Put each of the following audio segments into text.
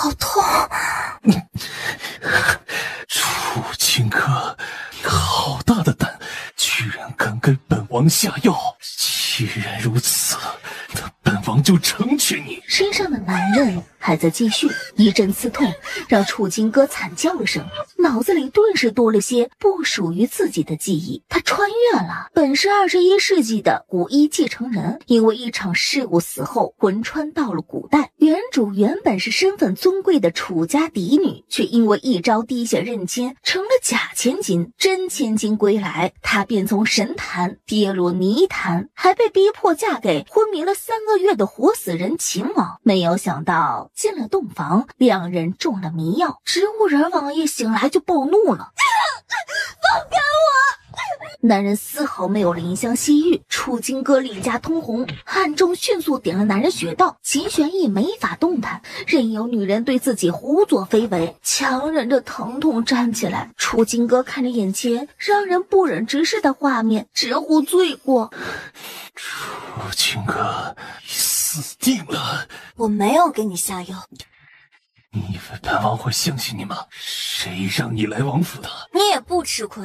好痛！楚清歌，你好大的胆，居然敢给本王下药！既然如此，那本王就成全你。身上的男人还在继续，一阵刺痛让楚清歌惨叫了声，脑子里顿时多了些不属于自己的记忆。他穿越了，本是21世纪的古一继承人，因为一场事故死后魂穿到了古代。原主原本是身份尊贵的楚家嫡女，却因为一朝滴血认亲，成了假千金。真千金归来，她便从神坛跌落泥潭，还被逼迫嫁给昏迷了3个月的活死人秦王。没有想到进了洞房，两人中了迷药，植物人王爷醒来就暴怒了。放开我！男人丝毫没有怜香惜玉，楚清歌脸颊通红，暗中迅速点了男人穴道。秦玄义没法动弹，任由女人对自己胡作非为，强忍着疼痛站起来。楚清歌看着眼前让人不忍直视的画面，直呼罪过。楚清歌，你死定了！我没有给你下药。你以为本王会相信你吗？谁让你来王府的？你也不吃亏。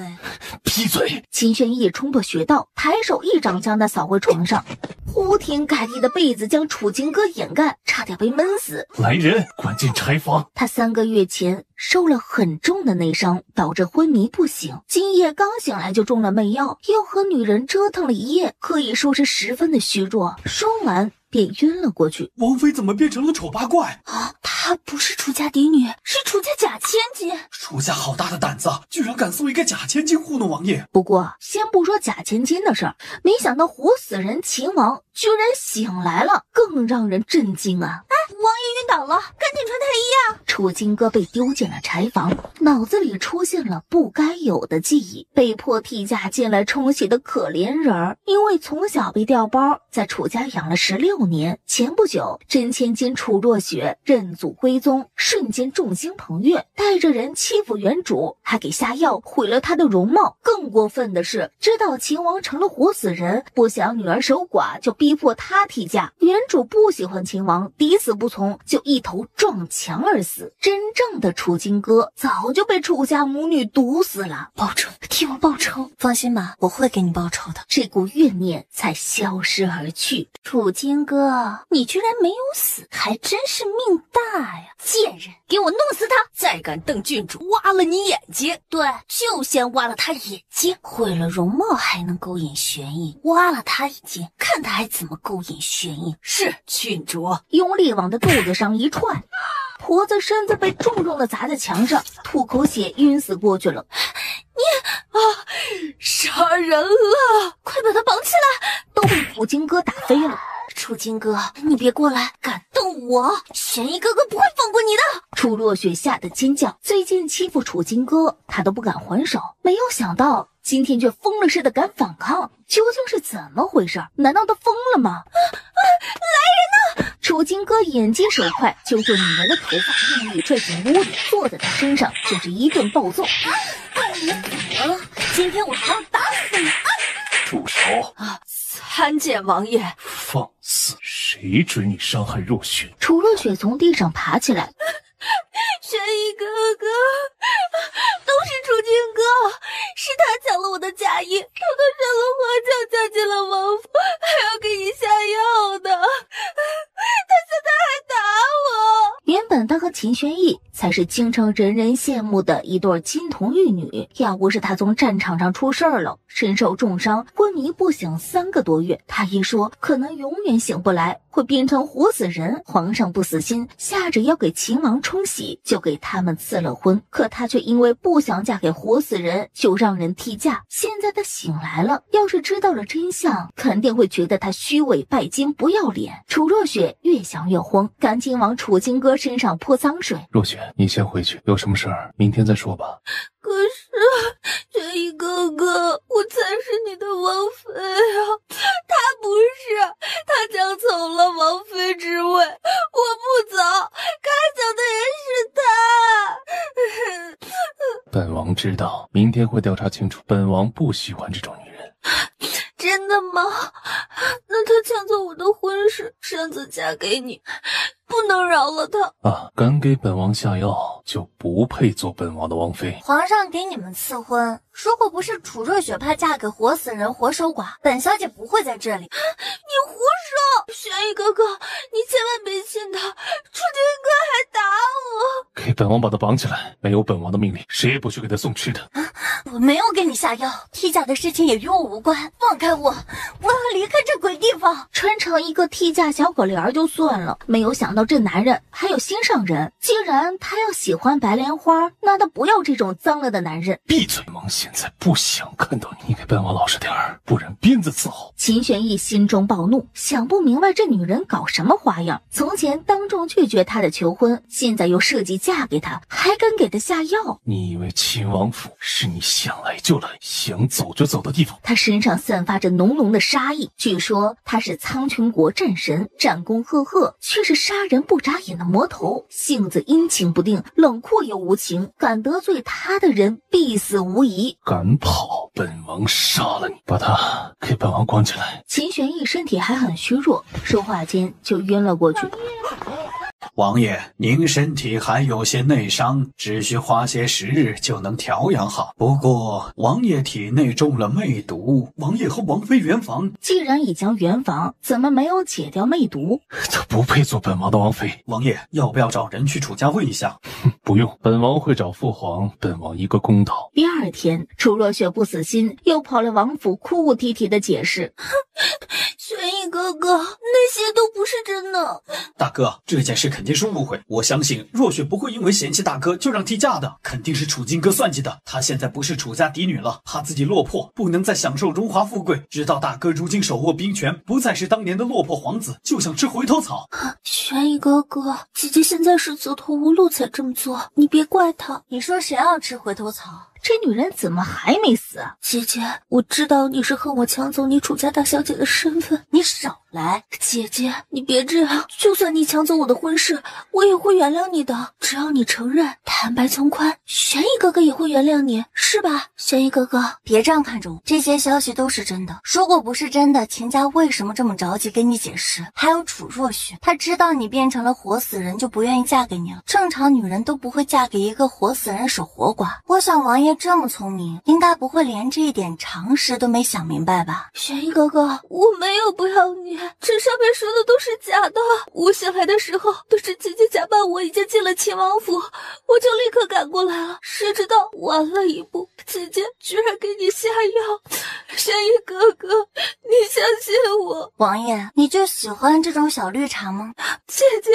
闭嘴！秦玄义冲破穴道，抬手一掌将他扫回床上，铺天盖地的被子将楚清歌掩盖，差点被闷死。来人，关进柴房。他3个月前受了很重的内伤，导致昏迷不醒，今夜刚醒来就中了媚药，又和女人折腾了一夜，可以说是十分的虚弱。说完便晕了过去。王妃怎么变成了丑八怪啊？她不是楚家嫡女，是楚家假千金。楚家好大的胆子，居然敢送一个假千金糊弄王爷。不过先不说假千金的事儿，没想到活死人秦王居然醒来了，更让人震惊啊！王爷晕倒了，赶紧传太医啊！楚清歌被丢进了柴房，脑子里出现了不该有的记忆，被迫替嫁进来冲洗的可怜人儿。因为从小被调包，在楚家养了16年，前不久真千金楚若雪认祖归宗，瞬间众星捧月，带着人欺负原主，还给下药毁了她的容貌。更过分的是，知道秦王成了活死人，不想女儿守寡，就逼迫他替嫁。原主不喜欢秦王，抵死不从，就一头撞墙而死。真正的楚清歌早就被楚家母女毒死了。报仇，替我报仇！放心吧，我会给你报仇的。这股怨念才消失而去。楚清歌，你居然没有死，还真是命大呀！贱人，给我弄死他！再敢瞪郡主，挖了你眼睛！对，就先挖了他眼睛，毁了容貌还能勾引玄印，挖了他眼睛，看他还怎么勾引玄印。是郡主，用力往他肚子上一踹，婆子身子被重重的砸在墙上，吐口血晕死过去了。杀人了！快把他绑起来！都被楚清歌打飞了。楚清歌，你别过来，敢动我，玄一哥哥不会放过你的！楚若雪吓得尖叫，最近欺负楚清歌，她都不敢还手，没有想到今天却疯了似的敢反抗，究竟是怎么回事？难道他疯了吗？来人呐！楚清歌眼疾手快，揪住女人的头发，用力拽进屋里，坐在她身上就是一顿暴揍。你死了！今天我还要打死你！住手！参见王爷。放肆！谁准你伤害若雪？楚若雪从地上爬起来。玄一哥哥，都是楚清歌，是他抢了我的嫁衣，偷偷上了花轿，嫁进了王府，还要给你下药的。他现在还打我。原本他和秦玄义才是京城人人羡慕的一对金童玉女，要不是他从战场上出事儿了，身受重伤，昏迷不醒3个多月，他一说可能永远醒不来，会变成活死人。皇上不死心，下着要给秦王冲喜，就给他们赐了婚。可他却因为不想嫁给活死人，就让人替嫁。现在他醒来了，要是知道了真相，肯定会觉得他虚伪拜金，不要脸。楚若雪越想越慌，赶紧往楚清歌身上泼脏水。若雪，你先回去，有什么事儿明天再说吧。可是玄一哥哥，我才是你的王妃啊！他不是，他抢走了王妃之位，我不走，开走的也是他。本王知道，明天会调查清楚。本王不喜欢这种女人。真的吗？那他抢走我的婚事，擅自嫁给你，不能饶了他。啊，敢给本王下药，就不配做本王的王妃。皇上给你们赐婚，如果不是楚若雪怕嫁给活死人活守寡，本小姐不会在这里。你胡说！玄逸哥哥，你千万别信他，楚军哥还打我。给本王把他绑起来，没有本王的命令，谁也不许给他送吃的。我没有给你下药，替嫁的事情也与我无关，放开我，我要离开这鬼地方。穿成一个替嫁小可怜就算了，没有想到这男人还有心上人。既然他要喜欢白莲花，那他不要这种脏了的男人。闭嘴！本王现在不想看到你，你给本王老实点儿，不然鞭子伺候。秦玄逸心中暴怒，想不明白这女人搞什么花样。从前当众拒绝他的求婚，现在又设计嫁给他，还敢给他下药。你以为秦王府是你想来就来，想走就走的地方？他身上散发着浓浓的杀意，据说他是苍穹国战神，战功赫赫，却是杀人不眨眼的魔头，性子阴晴不定，冷酷又无情，敢得罪他的人必死无疑。敢跑，本王杀了你！把他给本王关起来。秦玄逸身体还很虚弱，说话间就晕了过去。王爷，您身体还有些内伤，只需花些时日就能调养好。不过，王爷体内中了魅毒，王爷和王妃圆房。既然已经圆房，怎么没有解掉魅毒？他不配做本王的王妃。王爷，要不要找人去楚家问一下？不用，本王会找父皇，本王一个公道。第二天，楚若雪不死心，又跑来王府哭哭啼啼的解释。玄逸哥哥，那些都不是真的。大哥，这件事肯定是误会。我相信若雪不会因为嫌弃大哥就让替嫁的，肯定是楚金哥算计的。她现在不是楚家嫡女了，怕自己落魄，不能再享受荣华富贵。直到大哥如今手握兵权，不再是当年的落魄皇子，就想吃回头草。玄逸哥哥，姐姐现在是走投无路才这么做，你别怪她。你说谁要吃回头草？这女人怎么还没死啊？姐姐，我知道你是恨我抢走你楚家大小姐的身份，你少来。姐姐，你别这样，就算你抢走我的婚事，我也会原谅你的。只要你承认，坦白从宽，玄逸哥哥也会原谅你，是吧？玄逸哥哥，别这样看着我，这些消息都是真的。如果不是真的，秦家为什么这么着急跟你解释？还有楚若雪，她知道你变成了活死人，就不愿意嫁给你了。正常女人都不会嫁给一个活死人守活寡。我想王爷这么聪明，应该不会连这一点常识都没想明白吧？玄逸哥哥，我没有不要你，这上面说的都是假的。我醒来的时候，都是姐姐假扮我已经进了秦王府，我就立刻赶过来了。谁知道晚了一步，姐姐居然给你下药。玄逸哥哥，你相信我。王爷，你就喜欢这种小绿茶吗？姐姐，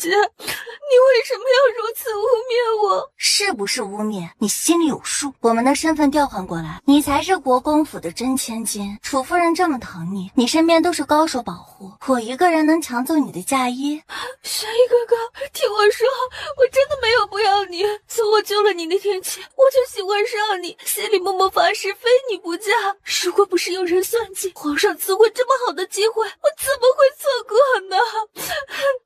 你为什么要如此污蔑我？是不是污蔑？你心里有数。我们的身份调换过来，你才是国公府的真千金。楚夫人这么疼你，你身边都是高手保护，我一个人能抢走你的嫁衣？玄逸哥哥，听我说，我真的没有不要你。从我救了你那天起，我就喜欢上你，心里默默发誓非你不嫁。如果不是有人算计，皇上赐我这么好的机会，我怎么会错过呢？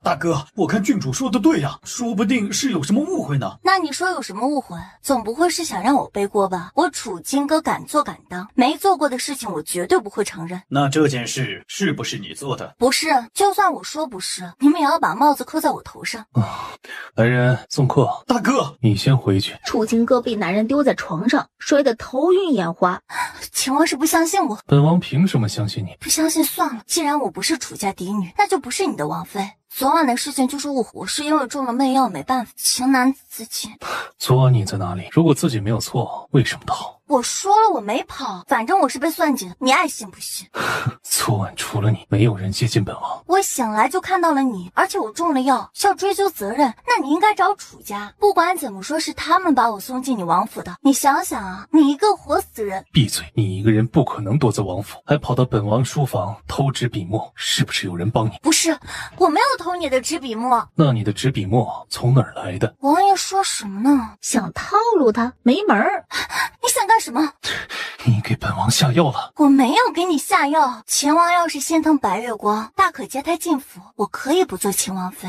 大哥，我看郡主说的对呀，说不定是有什么误会呢。那你说有什么误会？总不会是想让我背锅吧？我楚金哥敢做敢当，没做过的事情我绝对不会承认。那这件事是不是你做的？不是，就算我说不是，你们也要把帽子扣在我头上。来人送客。大哥，你先回去。楚金哥被男人丢在床上，摔得头晕眼花。秦王是不相信我？本王凭什么相信你？不相信算了，既然我不是楚家嫡女，那就不是你的王妃。昨晚的事情就是误会，我是因为中了媚药，没办法，情难自禁。昨晚你在哪里？如果自己没有错，为什么逃？我说了我没跑，反正我是被算计的，你爱信不信。昨晚除了你，没有人接近本王。我醒来就看到了你，而且我中了药，要追究责任，那你应该找楚家。不管怎么说，是他们把我送进你王府的。你想想啊，你一个活死人！闭嘴！你一个人不可能躲在王府，还跑到本王书房偷纸笔墨，是不是有人帮你？不是，我没有偷你的纸笔墨。那你的纸笔墨从哪儿来的？王爷说什么呢？想套路他，没门儿！你想干什么？你给本王下药了？我没有给你下药。秦王要是心疼白月光，大可接他进府，我可以不做秦王妃。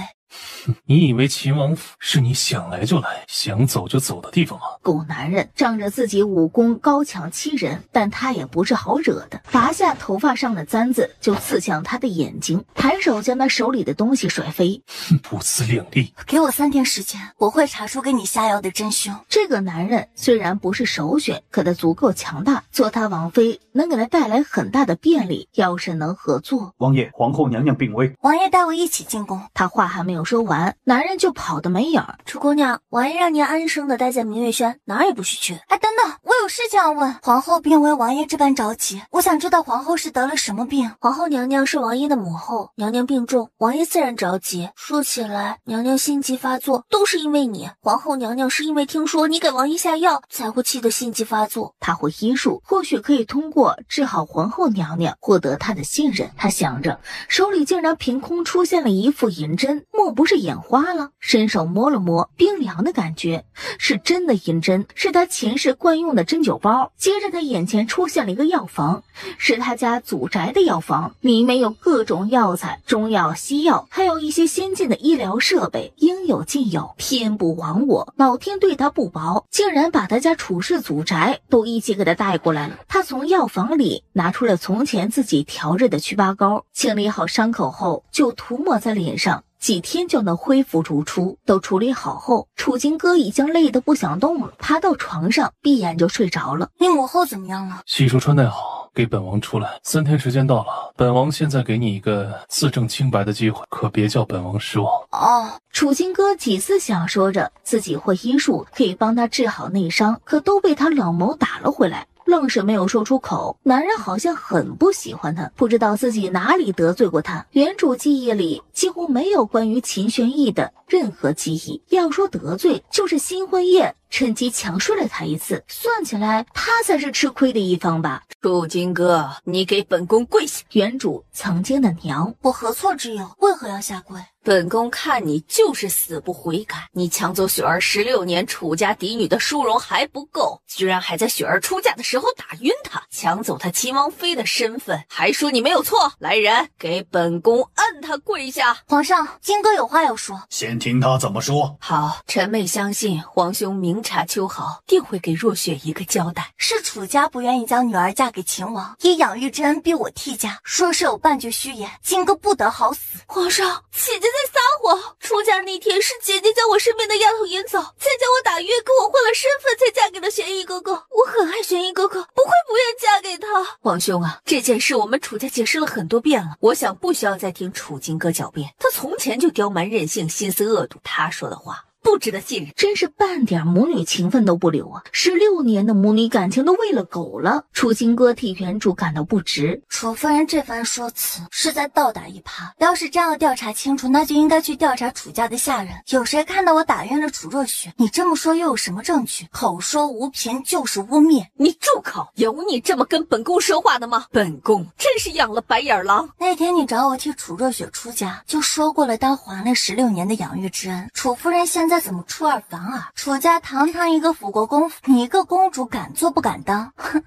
你以为秦王府是你想来就来、想走就走的地方吗？狗男人仗着自己武功高强欺人，但他也不是好惹的。拔下头发上的簪子就刺向他的眼睛，抬手将他手里的东西甩飞。不自量力！给我3天时间，我会查出给你下药的真凶。这个男人虽然不是首选，可他足够强大，做他王妃能给他带来很大的便利。要是能合作，王爷，皇后娘娘病危，王爷带我一起进宫。他话还没有说完，男人就跑得没影儿。楚姑娘，王爷让您安生的待在明月轩，哪儿也不许去。哎，等等，我有事情要问。皇后病危，王爷这般着急，我想知道皇后是得了什么病。皇后娘娘是王爷的母后，娘娘病重，王爷自然着急。说起来，娘娘心急发作都是因为你。皇后娘娘是因为听说你给王爷下药，才会气得心急发作。他会医术，或许可以通过治好皇后娘娘获得她的信任。他想着，手里竟然凭空出现了一副银针，莫不是眼花了？伸手摸了摸，冰凉的感觉，是真的银针，是他前世惯用的针灸包。接着他眼前出现了一个药房，是他家祖宅的药房，里面有各种药材、中药、西药，还有一些先进的医疗设备，应有尽有。天不亡我，老天对他不薄，竟然把他家处世祖宅都一起给他带过来了。他从药房里拿出了从前自己调制的祛疤膏，清理好伤口后就涂抹在脸上，几天就能恢复如初。都处理好后，楚金哥已经累得不想动了，爬到床上闭眼就睡着了。你母后怎么样了？悉数穿戴好，给本王出来。3天时间到了，本王现在给你一个自证清白的机会，可别叫本王失望。哦，楚金哥几次想说着自己会医术，可以帮他治好内伤，可都被他冷眸打了回来。愣是没有说出口。男人好像很不喜欢他，不知道自己哪里得罪过他。原主记忆里几乎没有关于秦玄逸的任何记忆，要说得罪，就是新婚夜趁机强睡了他一次，算起来他才是吃亏的一方吧。楚金哥，你给本宫跪下！原主曾经的娘，我何错之有？为何要下跪？本宫看你就是死不悔改。你抢走雪儿16年楚家嫡女的殊荣还不够，居然还在雪儿出嫁的时候打晕她，抢走她秦王妃的身份，还说你没有错。来人，给本宫按她跪下！皇上，金哥有话要说。先听他怎么说。好，臣妹相信皇兄明察秋毫，定会给若雪一个交代。是楚家不愿意将女儿嫁给秦王，以养育之恩逼我替嫁，说是有半句虚言，金哥不得好死。皇上，姐姐在撒谎。出嫁那天是姐姐将我身边的丫头引走，再将我打晕，跟我换了身份，才嫁给了玄逸哥哥。我很爱玄逸哥哥，不会不愿嫁给他。皇兄啊，这件事我们楚家解释了很多遍了，我想不需要再听楚金哥狡辩。他从前就刁蛮任性，心思恶毒，他说的话不值得信任，真是半点母女情分都不留啊！16年的母女感情都喂了狗了。楚金哥替原主感到不值。楚夫人这番说辞是在倒打一耙，要是真要调查清楚，那就应该去调查楚家的下人。有谁看到我打晕了楚若雪？你这么说又有什么证据？口说无凭就是污蔑。你住口！有你这么跟本宫说话的吗？本宫真是养了白眼狼。那天你找我替楚若雪出家，就说过了当还了16年的养育之恩。楚夫人现在怎么出尔反尔？楚家堂堂一个辅国公府，你一个公主敢做不敢当，哼，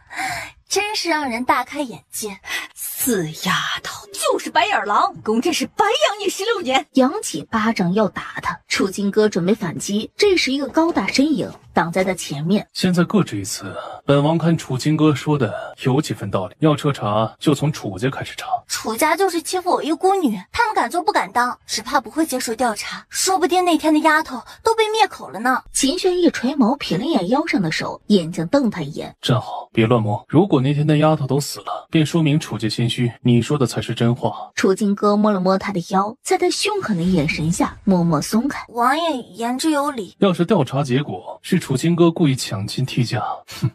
真是让人大开眼界。死丫头，就是白眼狼，公真是白养你16年。扬起巴掌要打他，楚金哥准备反击，这时一个高大身影挡在他前面。现在各执一词，本王看楚金哥说的有几分道理，要彻查就从楚家开始查。楚家就是欺负我一孤女，他们敢做不敢当，只怕不会接受调查，说不定那天的丫头都被灭口了呢。秦玄逸垂眸瞥了眼腰上的手，眼睛瞪他一眼。站好，别乱摸。如果那天的丫头都死了，便说明楚家心虚，你说的才是真话。楚金哥摸了摸他的腰，在他凶狠的眼神下默默松开。王爷言之有理。要是调查结果是楚金哥故意抢亲替嫁，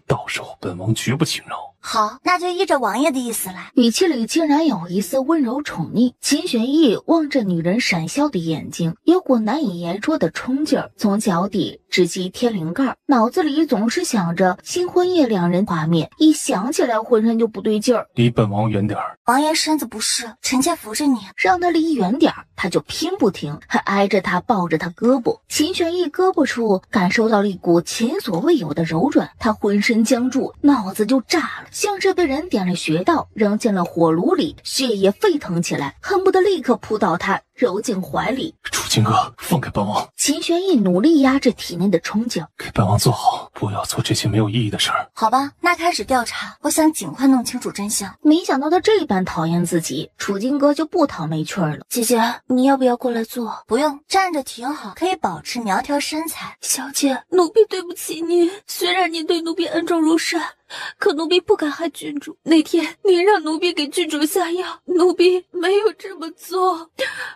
到时候本王绝不轻饶。好，那就依着王爷的意思来。语气里竟然有一丝温柔宠溺。秦玄逸望着女人闪笑的眼睛，有股难以言说的冲劲儿从脚底直击天灵盖，脑子里总是想着新婚夜两人画面，一想起来浑身就不对劲儿。离本王远点儿。王爷身子不适，臣妾扶着你。让他离远点儿，他就偏不听，还挨着他抱着他胳膊。秦玄逸胳膊处感受到了一股前所未有的柔软，他浑身僵住，脑子就炸了。像是被人点了穴道，扔进了火炉里，血液沸腾起来，恨不得立刻扑倒他，揉进怀里。楚清哥，放开本王！秦玄义努力压制体内的冲劲，给本王坐好，不要做这些没有意义的事儿。好吧，那开始调查，我想尽快弄清楚真相。没想到他这般讨厌自己，楚金哥就不讨没趣了。姐姐，你要不要过来坐？不用，站着挺好，可以保持苗条身材。小姐，奴婢对不起你，虽然您对奴婢恩重如山，可奴婢不敢害郡主。那天您让奴婢给郡主下药，奴婢没有这么做。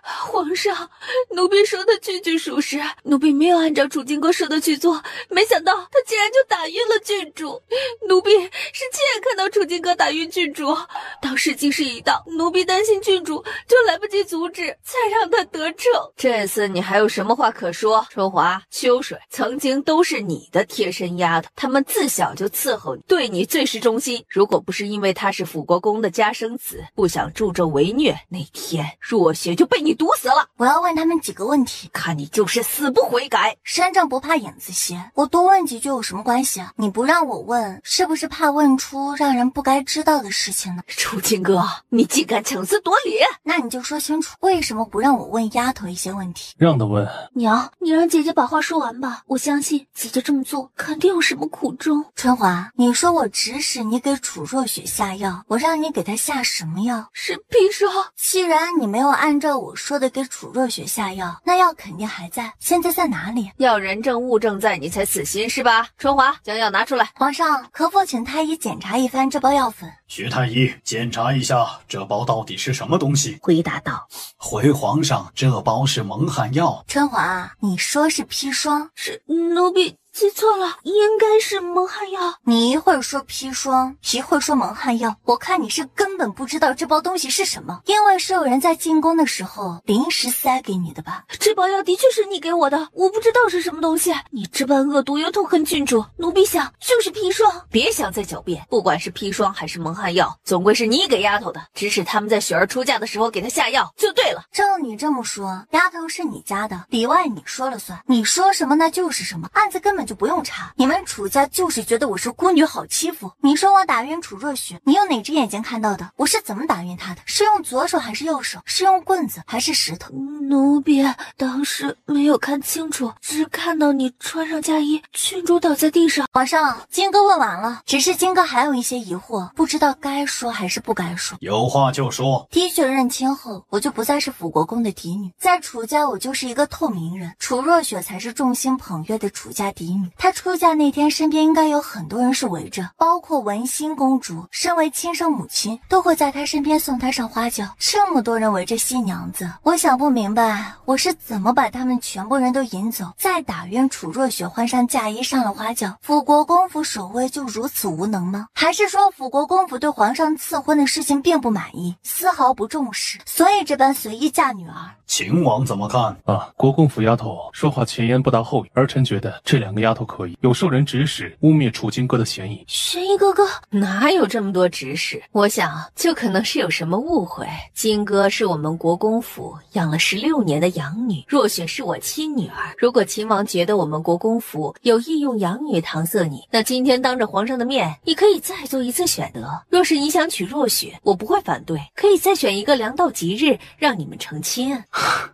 皇上，奴婢说的句句属实，奴婢没有按照楚金哥说的去做，没想到他竟然就打晕了郡主。奴婢是亲眼看到楚金哥打晕郡主，当时机事已到，奴婢担心郡主，就来不及阻止，才让他得逞。这次你还有什么话可说？春华、秋水曾经都是你的贴身丫头，他们自小就伺候你，对你最是忠心。如果不是因为他是辅国公的家生子，不想助纣为虐，那天若雪就被你毒死了。我要问他们几个问题，看你就是死不悔改。身正不怕影子斜，我多问几句有什么关系啊？你不让我问，是不是怕问出让人不该知道的事情呢？楚金哥，你竟敢强词夺理！那你就说清楚，为什么不让我问丫头一些问题？让他问。娘，你让姐姐把话说完吧，我相信姐姐这么做肯定有什么苦衷。春华，你说我指使你给楚若雪下药，我让你给她下什么药？是砒霜。既然你没有按照我说的给楚若雪下药，那药肯定还在，现在在哪里？要人证物证在，你才死心是吧？春华，将药拿出来。皇上，可否请太医检查一番这包药粉？徐太医，检查一下这包到底是什么东西。回答道：回皇上，这包是蒙汗药。春华，你说是砒霜？是奴婢记错了，应该是蒙汗药。你一会儿说砒霜，一会儿说蒙汗药，我看你是根本不知道这包东西是什么，因为是有人在进宫的时候临时塞给你的吧？这包药的确是你给我的，我不知道是什么东西。你这般恶毒又痛恨郡主，奴婢想就是砒霜。别想再狡辩，不管是砒霜还是蒙汗药，总归是你给丫头的，指使他们在雪儿出嫁的时候给她下药就对了。照你这么说，丫头是你家的，里外你说了算，你说什么那就是什么，案子根本就不用查。你们楚家就是觉得我是孤女好欺负。你说我打晕楚若雪，你用哪只眼睛看到的？我是怎么打晕她的？是用左手还是右手？是用棍子还是石头？奴婢当时没有看清楚，只看到你穿上嫁衣，郡主倒在地上。皇上，金哥问完了，只是金哥还有一些疑惑，不知道该说还是不该说。有话就说。滴血认亲后，我就不再是辅国公的嫡女，在楚家我就是一个透明人，楚若雪才是众星捧月的楚家嫡女。她出嫁那天，身边应该有很多人是围着，包括文心公主，身为亲生母亲，都会在她身边送她上花轿。这么多人围着新娘子，我想不明白，我是怎么把他们全部人都引走，再打晕楚若雪，换上嫁衣上了花轿？辅国公府守卫就如此无能吗？还是说辅国公府对皇上赐婚的事情并不满意，丝毫不重视，所以这般随意嫁女儿？秦王怎么看？国公府丫头说话前言不搭后语，儿臣觉得这两个丫头可以，有受人指使污蔑楚金哥的嫌疑。玄一哥哥哪有这么多指使？我想就可能是有什么误会。金哥是我们国公府养了16年的养女，若雪是我亲女儿。如果秦王觉得我们国公府有意用养女搪塞你，那今天当着皇上的面，你可以再做一次选择。若是你想娶若雪，我不会反对，可以再选一个良道吉日让你们成亲。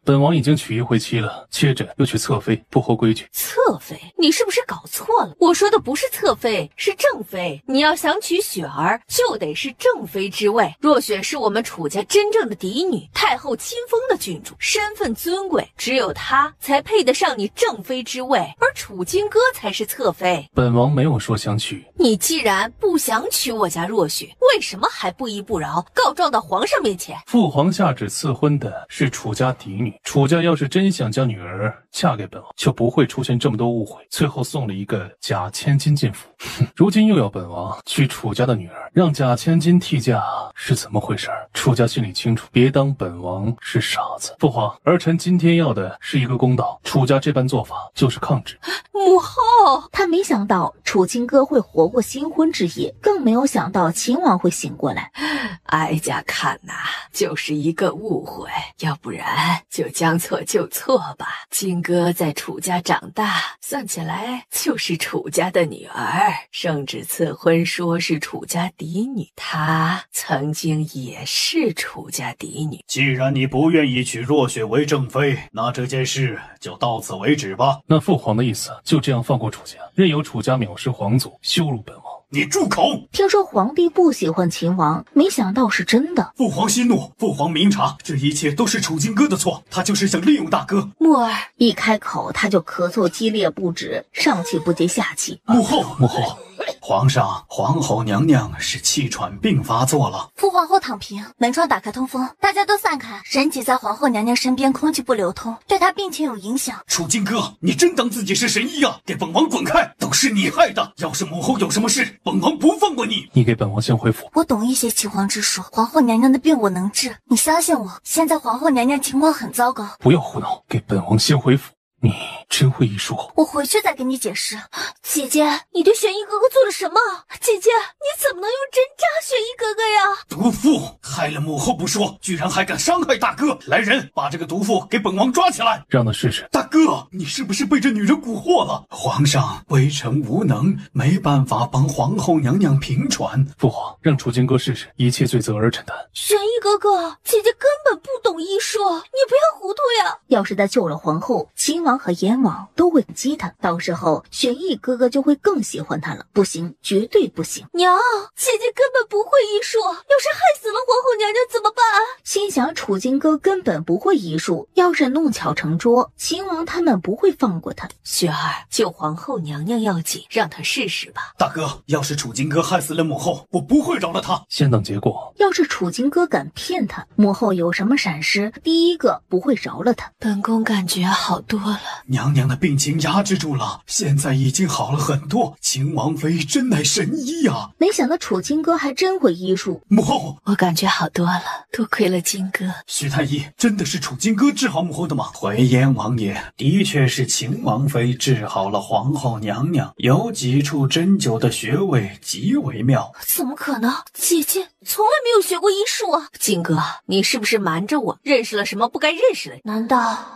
本王已经娶一回妻了，接着又去侧妃，不合规矩。侧妃？你是不是搞错了？我说的不是侧妃，是正妃。你要想娶雪儿，就得是正妃之位。若雪是我们楚家真正的嫡女，太后亲封的郡主，身份尊贵，只有她才配得上你正妃之位，而楚金哥才是侧妃。本王没有说想娶。你既然不想娶我家若雪，为什么还不依不饶，告状到皇上面前？父皇下旨赐婚的是楚家嫡女，楚家要是真想将女儿嫁给本王，就不会出现这么多误会，最后送了一个假千金进府。如今又要本王娶楚家的女儿，让假千金替嫁，是怎么回事？楚家心里清楚，别当本王是傻子。父皇，儿臣今天要的是一个公道，楚家这般做法就是抗旨。母后，他没想到楚金哥会活过新婚之夜，更没有想到秦王会醒过来。哀家看呐，就是一个误会，要不然就将错就错吧。金哥在楚家长大，算起来来就是楚家的女儿，圣旨赐婚说是楚家嫡女，她曾经也是楚家嫡女。既然你不愿意娶若雪为正妃，那这件事就到此为止吧。那父皇的意思就这样放过楚家，任由楚家藐视皇祖，羞辱本王。你住口！听说皇帝不喜欢秦王，没想到是真的。父皇息怒，父皇明察，这一切都是楚金哥的错，他就是想利用大哥。木儿一开口，他就咳嗽激烈不止，上气不接下气。母后，皇上，皇后娘娘是气喘病发作了。父皇后躺平，门窗打开通风，大家都散开，人挤在皇后娘娘身边，空气不流通，对她病情有影响。楚金哥，你真当自己是神医啊？给本王滚开！都是你害的！要是母后有什么事，本王不放过你！你给本王先回府。我懂一些岐黄之术，皇后娘娘的病我能治，你相信我。现在皇后娘娘情况很糟糕。不要胡闹，给本王先回府。你真会医术？我回去再跟你解释。姐姐，你对玄逸哥哥做了什么？姐姐，你怎么能用针扎玄逸哥哥呀？毒妇害了母后不说，居然还敢伤害大哥！来人，把这个毒妇给本王抓起来！让他试试。大哥，你是不是被这女人蛊惑了？皇上，微臣无能，没办法帮皇后娘娘平喘。父皇，让楚金哥试试，一切罪责儿承担。玄逸哥哥，姐姐根本不懂医术，你不要糊涂呀！要是他救了皇后，秦王和燕王都会激他，到时候玄逸哥哥就会更喜欢他了。不行，绝对不行！娘，姐姐根本不会医术，要是害死了皇后娘娘怎么办？心想楚金哥根本不会医术，要是弄巧成拙，秦王他们不会放过他。雪儿，救皇后娘娘要紧，让她试试吧。大哥，要是楚金哥害死了母后，我不会饶了他。先等结果。要是楚金哥敢骗他，母后有什么闪失，第一个不会饶了他。本宫感觉好多了。娘娘的病情压制住了，现在已经好了很多。秦王妃真乃神医呀！没想到楚金哥还真会医术。母后，我感觉好多了，多亏了金哥。徐太医，真的是楚金哥治好母后的吗？回燕王爷，的确是秦王妃治好了皇后娘娘，有几处针灸的穴位极为妙。怎么可能？姐姐从来没有学过医术啊！金哥，你是不是瞒着我，认识了什么不该认识的人？难道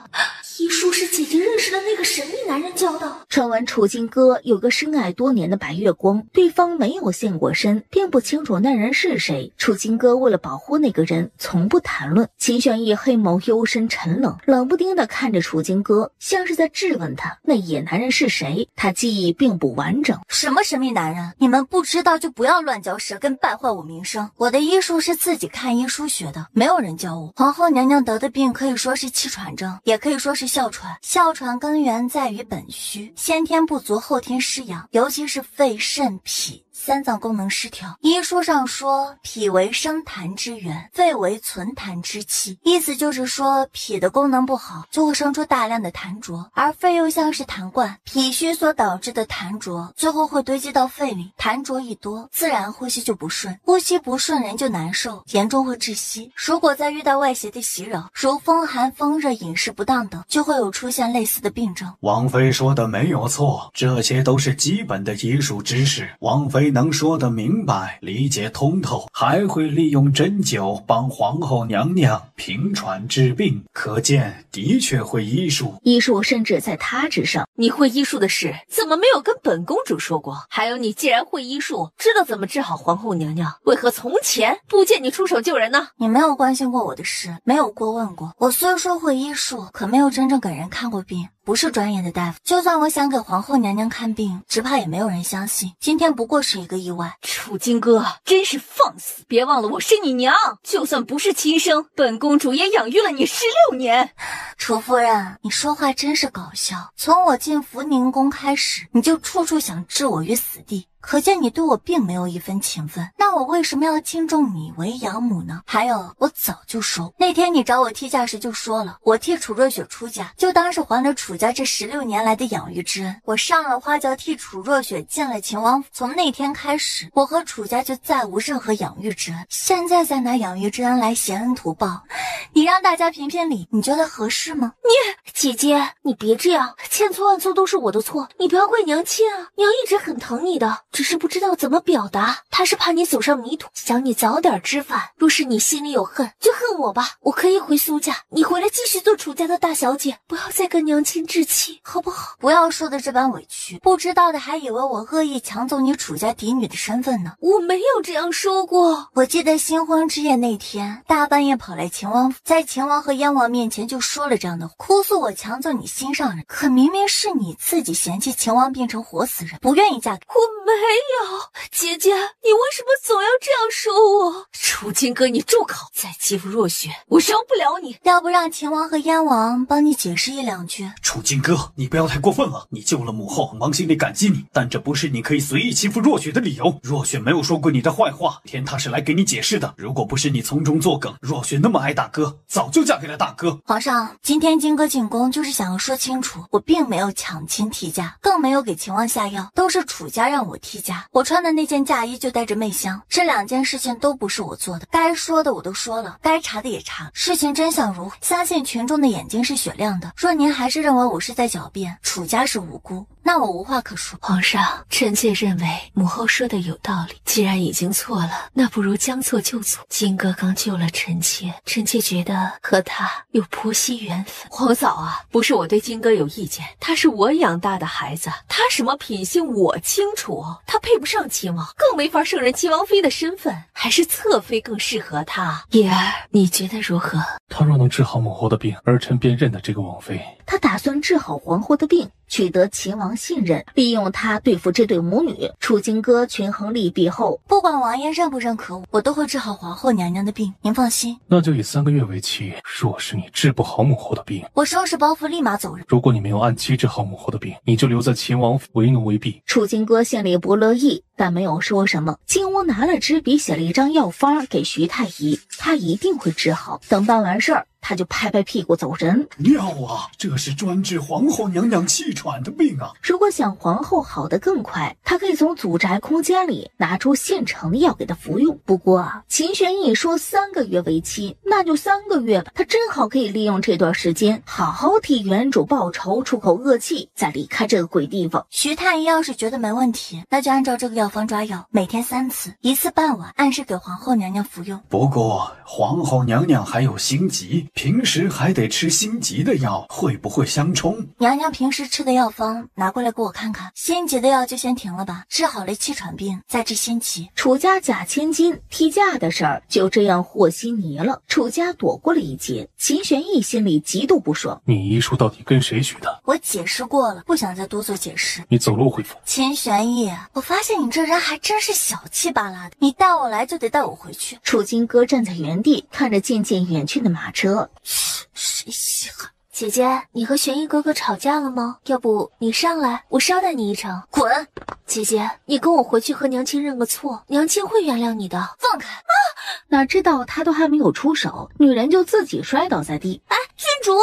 医术是姐姐认识的那个神秘男人教的？传闻楚金哥有个深爱多年的白月光，对方没有现过身，并不清楚那人是谁。楚金哥为了保护那个人，从不谈论。秦玄逸黑眸幽深沉冷，冷不丁地看着楚金哥，像是在质问他那野男人是谁。他记忆并不完整。什么神秘男人？你们不知道就不要乱嚼舌根，败坏我名声。我的医术是自己看医书学的，没有人教我。皇后娘娘得的病可以说是气喘症，也可以说是哮喘。哮喘根源在于本虚，先天不足，后天失养，尤其是肺、肾、脾三脏功能失调。医书上说，脾为生痰之源，肺为存痰之器，意思就是说，脾的功能不好，就会生出大量的痰浊，而肺又像是痰罐，脾虚所导致的痰浊最后会堆积到肺里，痰浊一多，自然呼吸就不顺，呼吸不顺人就难受，严重会窒息。如果再遇到外邪的袭扰，如风寒、风热、饮食不当等，就会有出现类似的病症。王妃说的没有错，这些都是基本的医术知识，王妃能说得明白，理解通透，还会利用针灸帮皇后娘娘平喘治病，可见的确会医术。医术甚至在他之上。你会医术的事怎么没有跟本公主说过？还有，你既然会医术，知道怎么治好皇后娘娘，为何从前不见你出手救人呢？你没有关心过我的事，没有过问过。我虽说会医术，可没有真正给人看过病，不是专业的大夫。就算我想给皇后娘娘看病，只怕也没有人相信。今天不过是一个意外。楚金哥真是放肆！别忘了我是你娘，就算不是亲生，本公主也养育了你16年。楚夫人，你说话真是搞笑。从我进福宁宫开始，你就处处想置我于死地，可见你对我并没有一分情分。那我为什么要敬重你为养母呢？还有，我早就说，那天你找我替嫁时就说了，我替楚若雪出嫁，就当是还了楚家这16年来的养育之恩。我上了花轿替楚若雪进了秦王府，从那天开始，我和楚家就再无任何养育之恩。现在再拿养育之恩来挟恩图报，你让大家评评理，你觉得合适吗？姐姐，你别这样，千错万错都是我的错，你不要怪娘亲啊，娘一直很疼你的，只是不知道怎么表达，她是怕你走上迷途，想你早点知返。若是你心里有恨，就恨我吧，我可以回苏家，你回来继续做楚家的大小姐，不要再跟娘亲身志气，好不好？不要说的这般委屈，不知道的还以为我恶意抢走你楚家嫡女的身份呢。我没有这样说过。我记得新婚之夜那天，大半夜跑来秦王府，在秦王和燕王面前就说了这样的话，哭诉我抢走你心上人，可明明是你自己嫌弃秦王变成活死人，不愿意嫁给我没有。姐姐，你为什么总要这样说我？楚金哥，你住口！再欺负若雪，我饶不了你。要不让秦王和燕王帮你解释一两句？楚金哥，你不要太过分了。你救了母后，王心里感激你，但这不是你可以随意欺负若雪的理由。若雪没有说过你的坏话，天他是来给你解释的。如果不是你从中作梗，若雪那么爱大哥，早就嫁给了大哥。皇上，今天金哥进宫就是想要说清楚，我并没有抢亲替嫁，更没有给秦王下药，都是楚家让我替嫁。我穿的那件嫁衣就带着媚香，这2件事情都不是我做的。该说的我都说了，该查的也查了，事情真相如何，相信群众的眼睛是雪亮的。若您还是认为我是在狡辩，楚家是无辜，那我无话可说。皇上，臣妾认为母后说的有道理，既然已经错了，那不如将错就错。金哥刚救了臣妾，臣妾觉得和他有婆媳缘分。皇嫂啊，不是我对金哥有意见，他是我养大的孩子，他什么品性我清楚，他配不上秦王，更没法胜任秦王妃的身份，还是侧妃更适合他。叶儿，你觉得如何？他若能治好母后的病，儿臣便认得这个王妃。他打算治好皇后的病，取得秦王信任，利用他对付这对母女。楚金哥权衡利弊后，不管王爷认不认可我都会治好皇后娘娘的病，您放心。那就以3个月为期，若是你治不好母后的病，我收拾包袱立马走人。如果你没有按期治好母后的病，你就留在秦王府为奴为婢。楚金哥心里不乐意，但没有说什么。金屋拿了支笔写了一张药方给徐太医，他一定会治好。等办完事儿，他就拍拍屁股走人。妙啊，这是专治皇后娘娘气喘的病啊！如果想皇后好得更快，他可以从祖宅空间里拿出现成的药给她服用。不过秦玄义说3个月为期，那就3个月吧。他正好可以利用这段时间，好好替原主报仇，出口恶气，再离开这个鬼地方。徐太医要是觉得没问题，那就按照这个药方抓药，每天3次，1次半碗，按时给皇后娘娘服用。不过皇后娘娘还有心疾，平时还得吃心急的药，会不会相冲？娘娘平时吃的药方拿过来给我看看，心急的药就先停了吧，治好了气喘病再治心急。楚家假千金替嫁的事儿就这样和稀泥了，楚家躲过了一劫。秦玄义心里极度不爽。你医术到底跟谁学的？我解释过了，不想再多做解释。你走路回府。秦玄义，我发现你这人还真是小气巴拉的，你带我来就得带我回去。楚金哥站在原地，看着渐渐远去的马车。谁稀罕？姐姐，你和玄义哥哥吵架了吗？要不你上来，我捎带你一程。滚！姐姐，你跟我回去和娘亲认个错，娘亲会原谅你的。放开！啊！哪知道他都还没有出手，女人就自己摔倒在地。哎，郡主，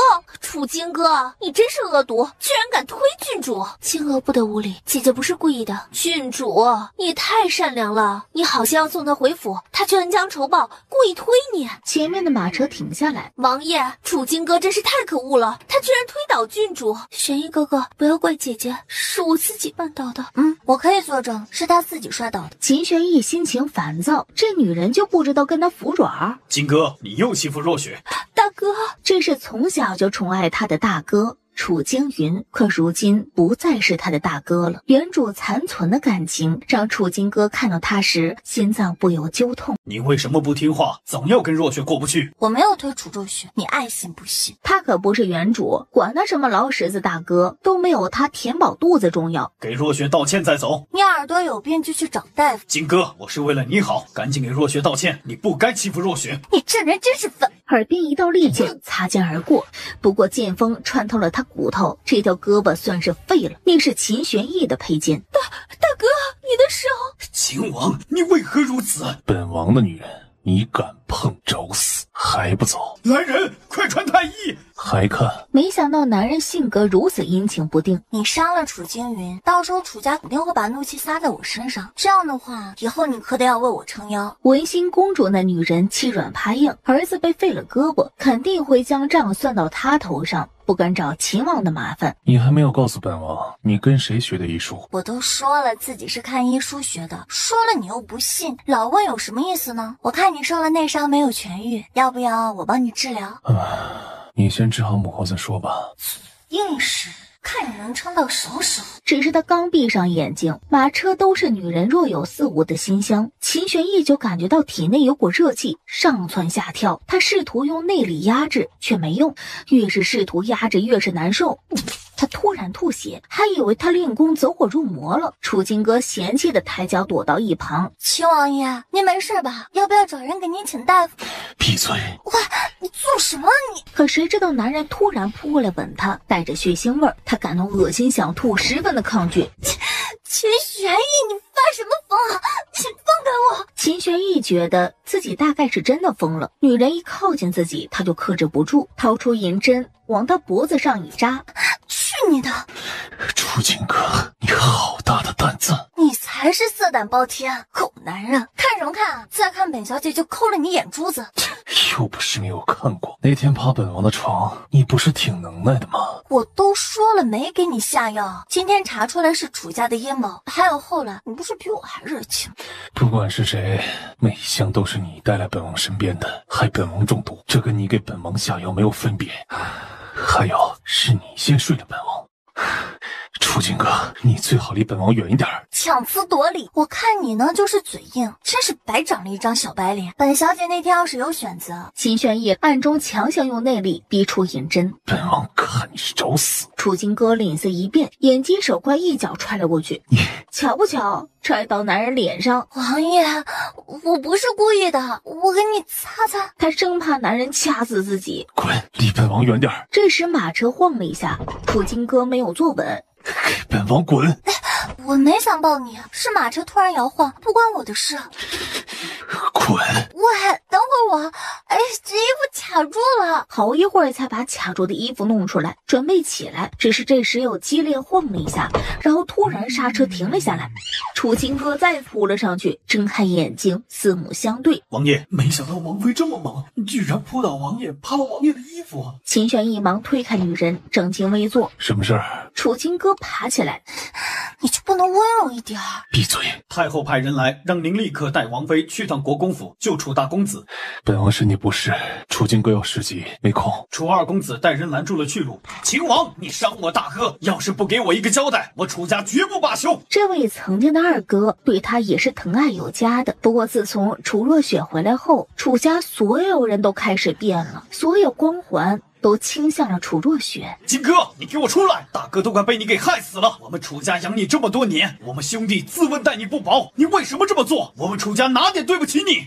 楚金哥，你真是恶毒，居然敢推郡主！金娥不得无礼，姐姐不是故意的。郡主，你也太善良了，你好像要送他回府，他却恩将仇报，故意推你。前面的马车停下来，王爷，楚金哥真是太可恶了，他居然推倒郡主。玄义哥哥，不要怪姐姐，是我自己办到的。我可以作证，是他自己摔倒的。秦玄义心情烦躁，这女人就不知道跟他服软。金哥，你又欺负若雪。大哥，这是从小就宠爱他的大哥楚京云，可如今不再是他的大哥了。原主残存的感情让楚金哥看到他时心脏不由揪痛。你为什么不听话，总要跟若雪过不去？我没有推楚若雪，你爱信不信。他可不是原主，管他什么老十子大哥，都没有他填饱肚子重要。给若雪道歉再走。你耳朵有病就去找大夫。金哥，我是为了你好，赶紧给若雪道歉，你不该欺负若雪。你这人真是烦。耳边一道利剑擦肩而过，不过剑锋穿透了他骨头，这条胳膊算是废了。那是秦玄义的佩剑。大哥，你的手。秦王，你为何如此？本王的女人，你敢碰，找死！还不走！来人，快传太医！还看？没想到男人性格如此阴晴不定。你伤了楚京云，到时候楚家肯定会把怒气撒在我身上。这样的话，以后你可得要为我撑腰。文心公主那女人欺软怕硬，儿子被废了胳膊，肯定会将账算到她头上，不敢找秦王的麻烦。你还没有告诉本王，你跟谁学的医术？我都说了自己是看医书学的，说了你又不信，老问有什么意思呢？我看你受了内伤没有痊愈，要不要我帮你治疗？你先治好母后再说吧。硬一试，看你能撑到什么时候。只是他刚闭上眼睛，马车都是女人若有似无的馨香，秦玄义就感觉到体内有股热气上蹿下跳，他试图用内力压制，却没用，越是试图压制越是难受。他突然吐血，还以为他练功走火入魔了。楚金哥嫌弃的抬脚躲到一旁。秦王爷，您没事吧？要不要找人给您请大夫？闭嘴！喂，你做什么？你可谁知道男人突然扑过来吻他，带着血腥味儿，他感到恶心想吐，十分的抗拒。秦玄义，你发什么疯啊？请放开我！秦玄义觉得自己大概是真的疯了，女人一靠近自己，他就克制不住，掏出银针往他脖子上一扎。去你的！楚金哥，你好大的胆子！你才是色胆包天，狗男人！看什么看啊？再看本小姐就抠了你眼珠子！又不是没有看过，那天爬本王的床，你不是挺能耐的吗？我都说了没给你下药，今天查出来是楚家的阴谋，还有后来你不是比我还热情？不管是谁，每一项都是你带来本王身边的，害本王中毒，这跟你给本王下药没有分别。还有，是你先睡了本王。楚金哥，你最好离本王远一点。强词夺理，我看你呢就是嘴硬，真是白长了一张小白脸。本小姐那天要是有选择，秦玄义暗中强行用内力逼出银针。本王看你是找死！楚金哥脸色一变，眼疾手快，一脚踹了过去。巧不巧，踹到男人脸上。王爷，我不是故意的，我给你擦擦。他生怕男人掐死自己。滚，离本王远点！这时马车晃了一下，楚金哥没有坐稳。给本王滚！我没想抱你，是马车突然摇晃，不关我的事。滚！喂，等会儿我，这衣服卡住了。好一会儿才把卡住的衣服弄出来，准备起来。只是这时又激烈晃了一下，然后突然刹车停了下来。楚金哥再扑了上去，睁开眼睛，四目相对。王爷，没想到王妃这么猛，居然扑倒王爷，扒了王爷的衣服。秦玄义忙推开女人，正襟危坐。什么事儿？楚金哥爬起来，你就不能温柔一点？闭嘴！太后派人来，让您立刻带王妃去趟国公府救楚大公子。本王身体不适，楚金哥要市集，没空。楚二公子带人拦住了去路。秦王，你伤我大哥，要是不给我一个交代，我楚家绝不罢休。这位曾经的二哥对他也是疼爱有加的。不过自从楚若雪回来后，楚家所有人都开始变了，所有光环都倾向了楚若雪。金哥，你给我出来！大哥都快被你给害死了。我们楚家养你这么多年，我们兄弟自问待你不薄，你为什么这么做？我们楚家哪点对不起你？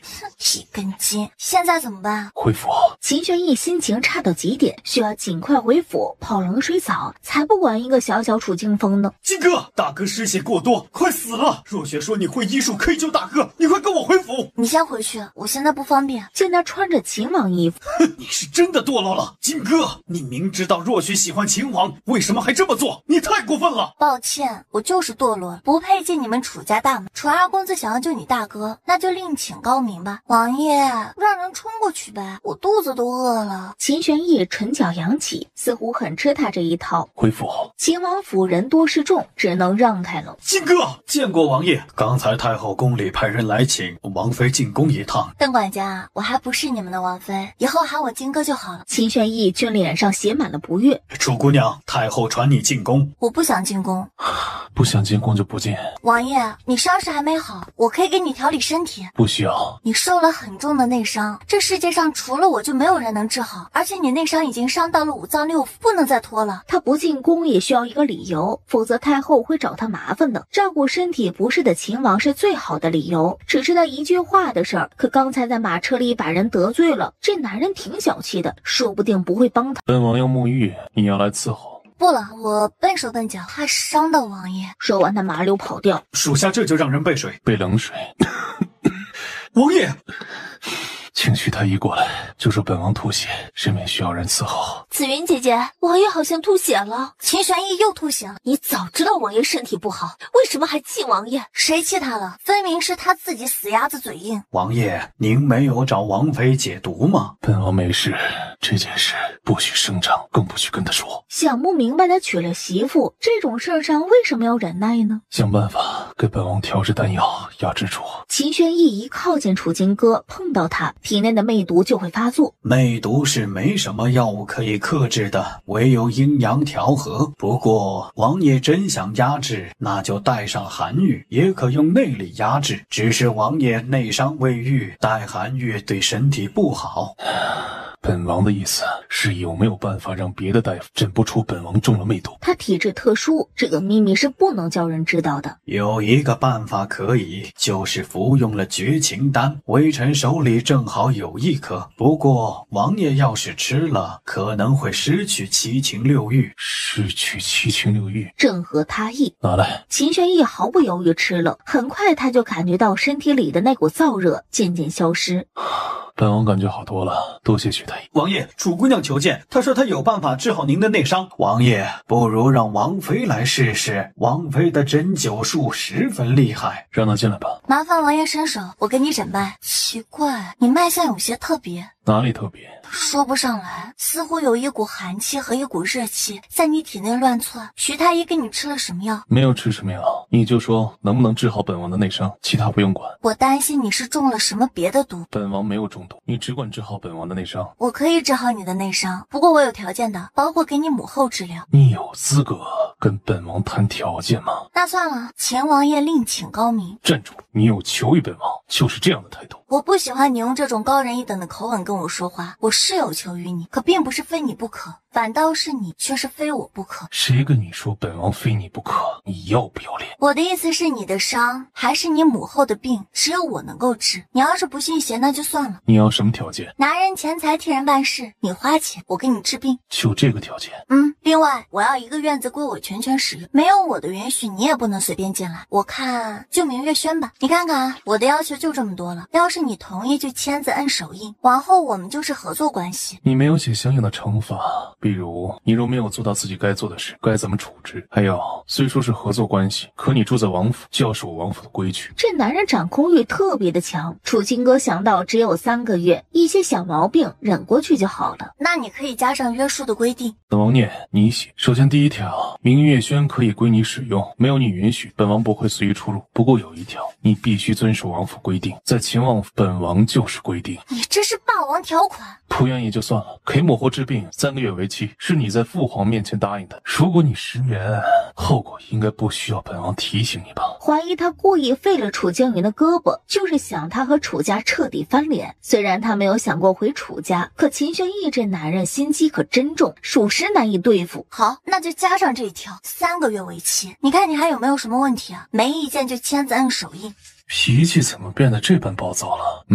一根筋。现在怎么办？回府。秦玄义心情差到极点，需要尽快回府泡冷水澡，才不管一个小小楚清风呢。金哥，大哥失血过多，快死了。若雪说你会医术，可以救大哥，你快跟我回府。你先回去，我现在不方便。见他穿着秦王衣服，你是真的堕落了。金哥，你明知道若雪喜欢秦王，为什么还这么做？你太过分了。抱歉，我就是堕落，不配进你们楚家大门。楚二公子想要救你大哥，那就另请高明吧。王爷，让人冲过去呗，我肚子都饿了。秦玄义唇角扬起，似乎很吃他这一套。回府。秦王府人多势众，只能让开了。金哥，见过王爷。刚才太后宫里派人来请王妃进宫一趟。邓管家，我还不是你们的王妃，以后喊我金哥就好了。秦玄义却脸上写满了不悦。楚姑娘，太后传你进宫。我不想进宫。不想进宫就不进。王爷，你伤势还没好，我可以给你调理身体。不需要。你受了很重的内伤，这世界上除了我就没有人能治好，而且你内伤已经伤到了五脏六腑，不能再拖了。他不进宫也需要一个理由，否则太后会找他麻烦的。照顾身体不适的秦王是最好的理由，只是他一句话的事儿。可刚才在马车里把人得罪了，这男人挺小气的，说不定不会帮他。本王要沐浴，你要来伺候。不了，我笨手笨脚，怕伤到王爷。说完他麻溜跑掉。属下这就让人备水。备冷水。王爷，请许太医过来，就说本王吐血，身边需要人伺候。紫云姐姐，王爷好像吐血了。秦玄义又吐血了。你早知道王爷身体不好，为什么还气王爷？谁气他了？分明是他自己死鸭子嘴硬。王爷，您没有找王妃解毒吗？本王没事，这件事不许声张，更不许跟他说。想不明白他娶了媳妇，这种事儿上为什么要忍耐呢？想办法给本王调制丹药压制住。秦玄义一靠近楚金哥，碰到他体内的魅毒就会发作。魅毒是没什么药物可以克制的，唯有阴阳调和。不过王爷真想压制，那就带上寒玉，也可用内力压制。只是王爷内伤未愈，带寒玉对身体不好。本王的意思是有没有办法让别的大夫诊不出本王中了魅毒？他体质特殊，这个秘密是不能叫人知道的。有一个办法可以，就是服用了绝情丹，微臣手里正好有一颗。不过王爷要是吃了，可能会失去七情六欲。失去七情六欲，正合他意。拿来。秦玄义毫不犹豫吃了，很快他就感觉到身体里的那股燥热渐渐消失。本王感觉好多了，多谢徐太医。王爷，楚姑娘求见，她说她有办法治好您的内伤。王爷，不如让王妃来试试，王妃的针灸术十分厉害。让她进来吧。麻烦王爷伸手，我给你诊脉。奇怪，你脉象有些特别。哪里特别？说不上来，似乎有一股寒气和一股热气在你体内乱窜。徐太医给你吃了什么药？没有吃什么药，你就说能不能治好本王的内伤，其他不用管。我担心你是中了什么别的毒。本王没有中毒，你只管治好本王的内伤。我可以治好你的内伤，不过我有条件的，包括给你母后治疗。你有资格跟本王谈条件吗？那算了，秦王爷另请高明。站住！你有求于本王，就是这样的态度。我不喜欢你用这种高人一等的口吻跟我说话。我是有求于你，可并不是非你不可，反倒是你却是非我不可。谁跟你说本王非你不可？你要不要脸？我的意思是，你的伤还是你母后的病，只有我能够治。你要是不信邪，那就算了。你要什么条件？拿人钱财替人办事，你花钱，我给你治病。就这个条件？另外我要一个院子归我全权使用，没有我的允许，你也不能随便进来。我看就明月轩吧。你看看，我的要求就这么多了。要是你同意，就签字摁手印，往后我们就是合作关系。你没有写相应的惩罚，比如你若没有做到自己该做的事，该怎么处置？还有，虽说是合作关系，可你住在王府，就要守王府的规矩。这男人掌控欲特别的强。楚清歌想到只有3个月，一些小毛病忍过去就好了。那你可以加上约束的规定。本王念，你写。首先第一条，明月轩可以归你使用，没有你允许，本王不会随意出入。不过有一条，你必须遵守王府规定，在秦王府，本王就是规定。你这是霸王条款。不愿意就算了，给母后治病3个月为期，是你在父皇面前答应的。如果你食言，后果应该不需要本王提醒你吧？怀疑他故意废了楚江云的胳膊，就是想他和楚家彻底翻脸。虽然他没有想过回楚家，可秦玄义这男人心机可真重，属实难以对付。好，那就加上这一条，3个月为期。你看你还有没有什么问题啊？没意见就签字摁手印。脾气怎么变得这般暴躁了？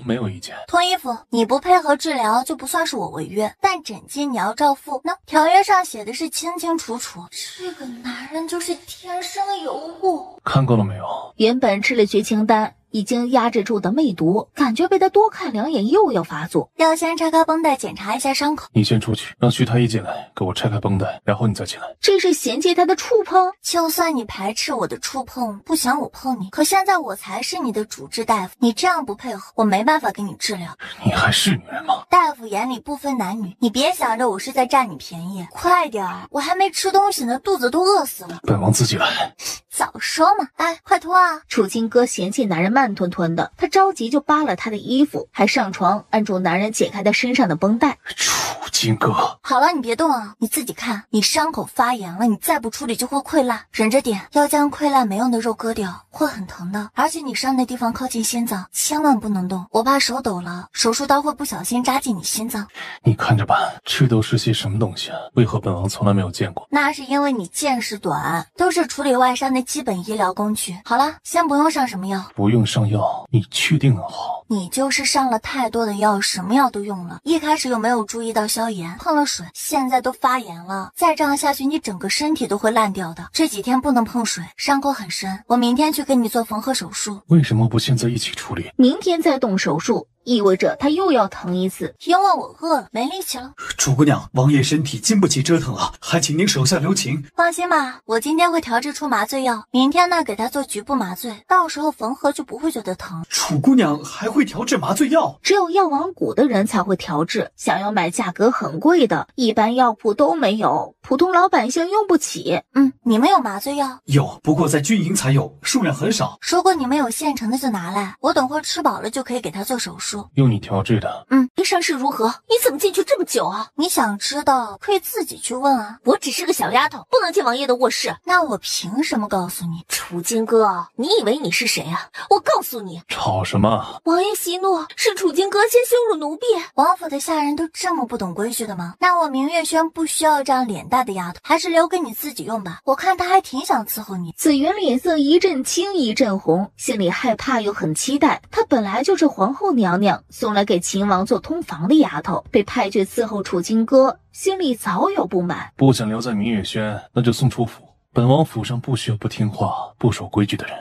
没有意见。脱衣服，你不配合治疗就不算是我违约，但诊金你要照付。那条约上写的是清清楚楚。这个男人就是天生尤物。看够了没有？原本吃了绝情丹，已经压制住的魅毒，感觉被他多看2眼又要发作。要先拆开绷带检查一下伤口。你先出去，让徐太医进来，给我拆开绷带，然后你再进来。这是嫌弃他的触碰？就算你排斥我的触碰，不想我碰你，可现在我才是你的主治大夫，你这样不配合，我没办法给你治疗。你还是女人吗？大夫眼里不分男女，你别想着我是在占你便宜。快点儿，我还没吃东西呢，肚子都饿死了。本王自己来。早说嘛！哎，快脱啊！楚清歌嫌弃男人慢吞吞的，他着急就扒了他的衣服，还上床按住男人解开他身上的绷带。楚清歌，好了，你别动啊，你自己看，你伤口发炎了，你再不处理就会溃烂，忍着点，要将溃烂没用的肉割掉，会很疼的。而且你伤的地方靠近心脏，千万不能动，我怕手抖了，手术刀会不小心扎进你心脏。你看着办，这都是些什么东西啊？为何本王从来没有见过？那是因为你见识短，都是处理外伤的基本医疗工具。好了，先不用上什么药。不用上药？你确定能好？你就是上了太多的药，什么药都用了。一开始又没有注意到消炎，碰了水，现在都发炎了。再这样下去，你整个身体都会烂掉的。这几天不能碰水，伤口很深，我明天去给你做缝合手术。为什么不现在一起处理？明天再动手术，意味着他又要疼一次。因为我饿了，没力气了。楚姑娘，王爷身体经不起折腾了，还请您手下留情。放心吧，我今天会调制出麻醉药，明天呢给他做局部麻醉，到时候缝合就不会觉得疼。楚姑娘还会调制麻醉药？只有药王谷的人才会调制，想要买价格很贵的，一般药铺都没有，普通老百姓用不起。你们有麻醉药？有，不过在军营才有，数量很少。如果你们有现成的就拿来，我等会儿吃饱了就可以给他做手术。书。用你调制的。你伤势如何？你怎么进去这么久啊？你想知道可以自己去问啊。我只是个小丫头，不能进王爷的卧室。那我凭什么告诉你？楚金哥，你以为你是谁啊？我告诉你，吵什么？王爷息怒，是楚金哥先羞辱奴婢。王府的下人都这么不懂规矩的吗？那我明月轩不需要这样脸大的丫头，还是留给你自己用吧。我看他还挺想伺候你。紫云脸色一阵青一阵红，心里害怕又很期待。她本来就是皇后娘娘送来给秦王做通房的丫头，被派去伺候楚金哥，心里早有不满。不想留在明月轩，那就送出府。本王府上不需要不听话、不守规矩的人。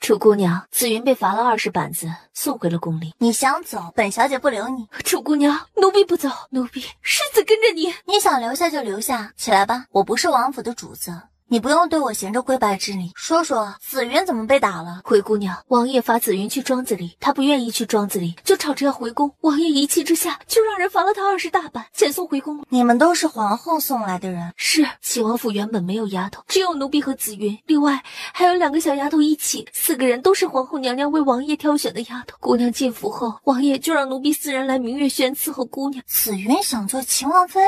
楚姑娘，紫云被罚了20板子，送回了宫里。你想走，本小姐不留你。楚姑娘，奴婢不走，奴婢誓死跟着你。你想留下就留下，起来吧，我不是王府的主子。你不用对我闲着跪拜之礼。说说紫云怎么被打了？灰姑娘，王爷罚紫云去庄子里，她不愿意去庄子里，就吵着要回宫。王爷一气之下，就让人罚了她20大板，遣送回宫了。你们都是皇后送来的人？是，齐王府原本没有丫头，只有奴婢和紫云，另外还有2个小丫头一起，4个人都是皇后娘娘为王爷挑选的丫头。姑娘进府后，王爷就让奴婢4人来明月轩伺候姑娘。紫云想做秦王妃？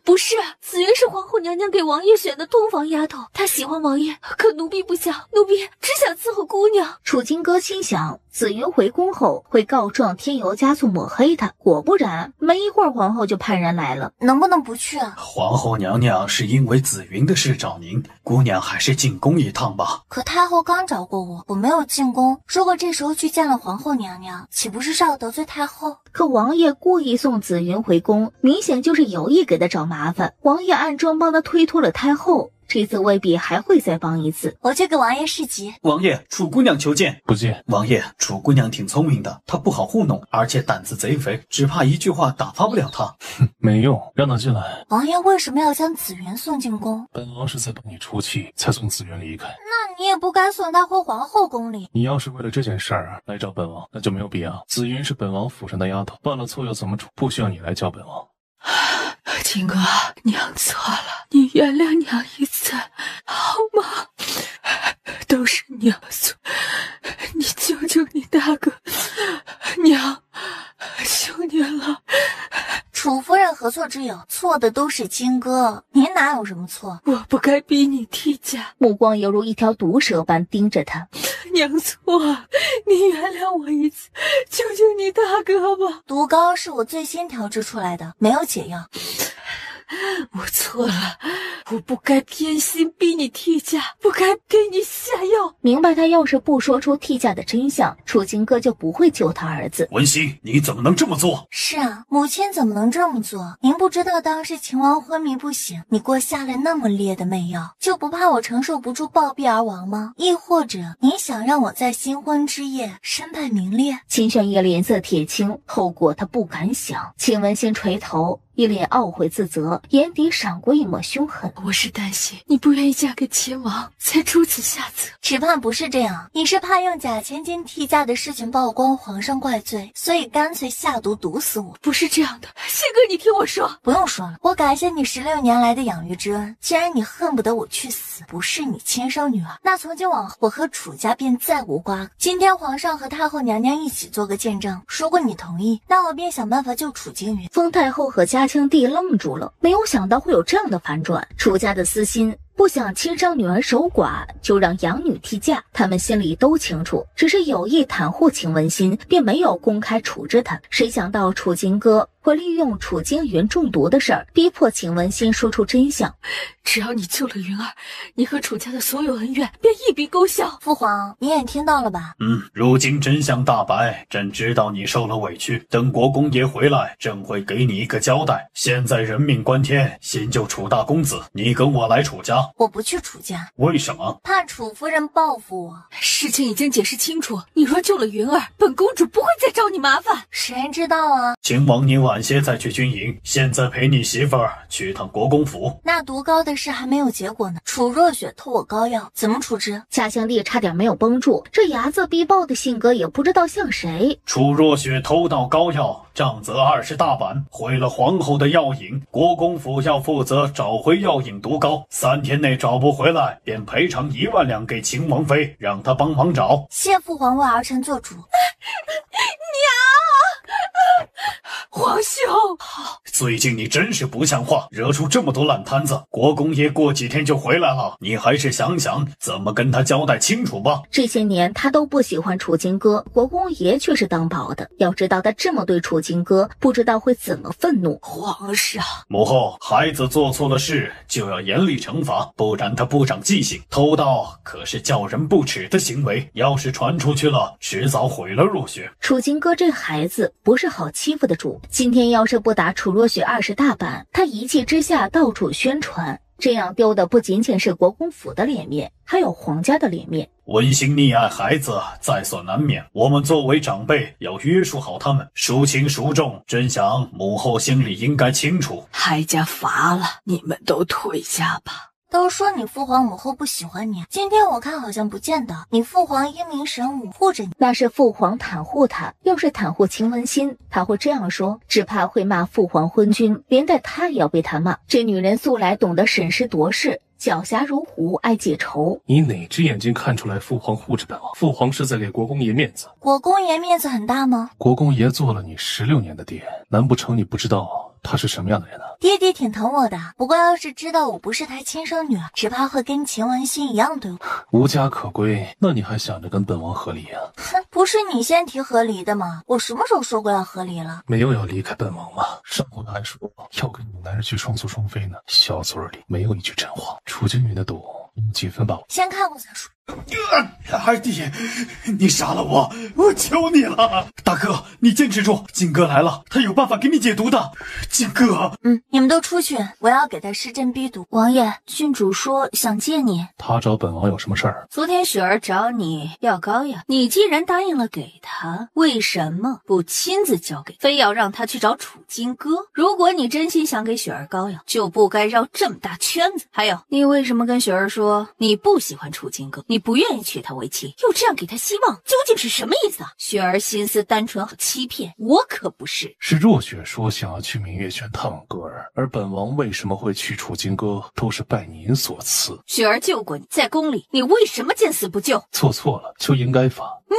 不是，紫云是皇后娘娘给王爷选的通房丫头。她喜欢王爷，可奴婢不想，奴婢只想伺候姑娘。楚金哥心想，紫云回宫后会告状添油加醋抹黑他。果不然，没一会儿皇后就派人来了。能不能不去啊？皇后娘娘是因为紫云的事找您，姑娘还是进宫一趟吧。可太后刚找过我，我没有进宫。如果这时候去见了皇后娘娘，岂不是要得罪太后？可王爷故意送紫云回宫，明显就是有意给他找麻烦。王爷暗中帮他推脱了太后，这次未必还会再帮一次。我去给王爷示急。王爷，楚姑娘求见。不见。王爷，楚姑娘挺聪明的，她不好糊弄，而且胆子贼肥，只怕一句话打发不了她。没用，让她进来。王爷为什么要将紫云送进宫？本王是在帮你出气，才送紫云离开。那你也不该送她回皇后宫里。你要是为了这件事儿来找本王，那就没有必要。紫云是本王府上的丫头，犯了错又怎么处？不需要你来教本王。金哥，娘错了，你原谅娘一次好吗？都是娘错，你救救你大哥，娘求你了。楚夫人何错之有？错的都是金哥，您哪有什么错？我不该逼你替嫁，目光犹如一条毒蛇般盯着他。娘错，你原谅我一次，救救你大哥吧。毒膏是我最先调制出来的，没有解药。我错了，我不该偏心逼你替嫁，不该给你下药。明白他要是不说出替嫁的真相，楚金哥就不会救他儿子。文心，你怎么能这么做？是啊，母亲怎么能这么做？您不知道当时秦王昏迷不醒，你给我下了那么烈的媚药，就不怕我承受不住暴毙而亡吗？亦或者你想让我在新婚之夜身败名裂？秦玄也脸色铁青，后果他不敢想。秦文心垂头，一脸懊悔自责，眼底闪过一抹凶狠。我是担心你不愿意嫁给秦王，才出此下策。只怕不是这样，你是怕用假千金替嫁的事情曝光，皇上怪罪，所以干脆下毒毒死我。不是这样的，谢哥，你听我说。不用说了，我感谢你16年来的养育之恩。既然你恨不得我去死，不是你亲生女儿，那从今往后我和楚家便再无瓜葛。今天皇上和太后娘娘一起做个见证，如果你同意，那我便想办法救楚金云。封太后和嘉庆帝愣住了，没有想到会有这样的反转。楚家的私心，不想亲生女儿守寡，就让养女替嫁，他们心里都清楚，只是有意袒护秦文心，便没有公开处置他。谁想到楚金哥会利用楚金云中毒的事儿，逼迫秦文心说出真相。只要你救了云儿，你和楚家的所有恩怨便一笔勾销。父皇，你也听到了吧？如今真相大白，朕知道你受了委屈，等国公爷回来，朕会给你一个交代。现在人命关天，先救楚大公子，你跟我来楚家。我不去楚家。为什么？怕楚夫人报复我。事情已经解释清楚，你若救了云儿，本公主不会再找你麻烦。谁知道啊？秦王，你晚些再去军营，现在陪你媳妇儿去趟国公府。那毒膏的事还没有结果呢，楚若雪偷我膏药，怎么处置？嘉庆帝差点没有绷住，这睚眦必报的性格也不知道像谁。楚若雪偷盗膏药，杖责20大板，毁了皇后的药引，国公府要负责找回药引毒膏，3天内找不回来，便赔偿1万两给秦王妃，让她帮忙找。谢父皇为儿臣做主。娘。皇兄。最近你真是不像话，惹出这么多烂摊子。国公爷过几天就回来了，你还是想想怎么跟他交代清楚吧。这些年他都不喜欢楚金哥，国公爷却是当宝的。要知道他这么对楚金哥，不知道会怎么愤怒。皇上，母后，孩子做错了事就要严厉惩罚，不然他不长记性。偷盗可是叫人不齿的行为，要是传出去了，迟早毁了若雪。楚金哥这孩子不是好欺负的主，今天要是不打楚若雪20大板，他一气之下到处宣传，这样丢的不仅仅是国公府的脸面，还有皇家的脸面。温馨溺爱孩子在所难免，我们作为长辈要约束好他们，孰轻孰重，真想母后心里应该清楚。哀家罚了，你们都退下吧。都说你父皇母后不喜欢你，今天我看好像不见得。你父皇英明神武护着你，那是父皇袒护他，要是袒护秦雯心，他会这样说，只怕会骂父皇昏君，连带他也要被他骂。这女人素来懂得审时度势，狡黠如虎，爱记仇。你哪只眼睛看出来父皇护着本王？父皇是在给国公爷面子。国公爷面子很大吗？国公爷做了你16年的爹，难不成你不知道他是什么样的人啊？爹爹挺疼我的，不过要是知道我不是他亲生女儿，只怕会跟秦雯心一样对我。无家可归，那你还想着跟本王和离啊？哼，不是你先提和离的吗？我什么时候说过要和离了？没有要离开本王吗？上回还说要跟你男人去双宿双飞呢，小嘴里没有一句真话。楚金云的赌有几分把握？先看过再说。二弟，你杀了我，我求你了！大哥，你坚持住，金哥来了，他有办法给你解毒的。金哥，你们都出去，我要给他施针逼毒。王爷，郡主说想见你。他找本王有什么事儿？昨天雪儿找你要膏药，你既然答应了给他，为什么不亲自交给，非要让他去找楚金哥？如果你真心想给雪儿膏药，就不该绕这么大圈子。还有，你为什么跟雪儿说你不喜欢楚金哥，你不愿意娶她为妻，又这样给她希望，究竟是什么意思啊？雪儿心思单纯和欺骗，我可不是。是若雪说想要去明月轩探望歌儿，而本王为什么会去楚金哥，都是拜您所赐。雪儿救过你，在宫里，你为什么见死不救？做错了就应该罚。你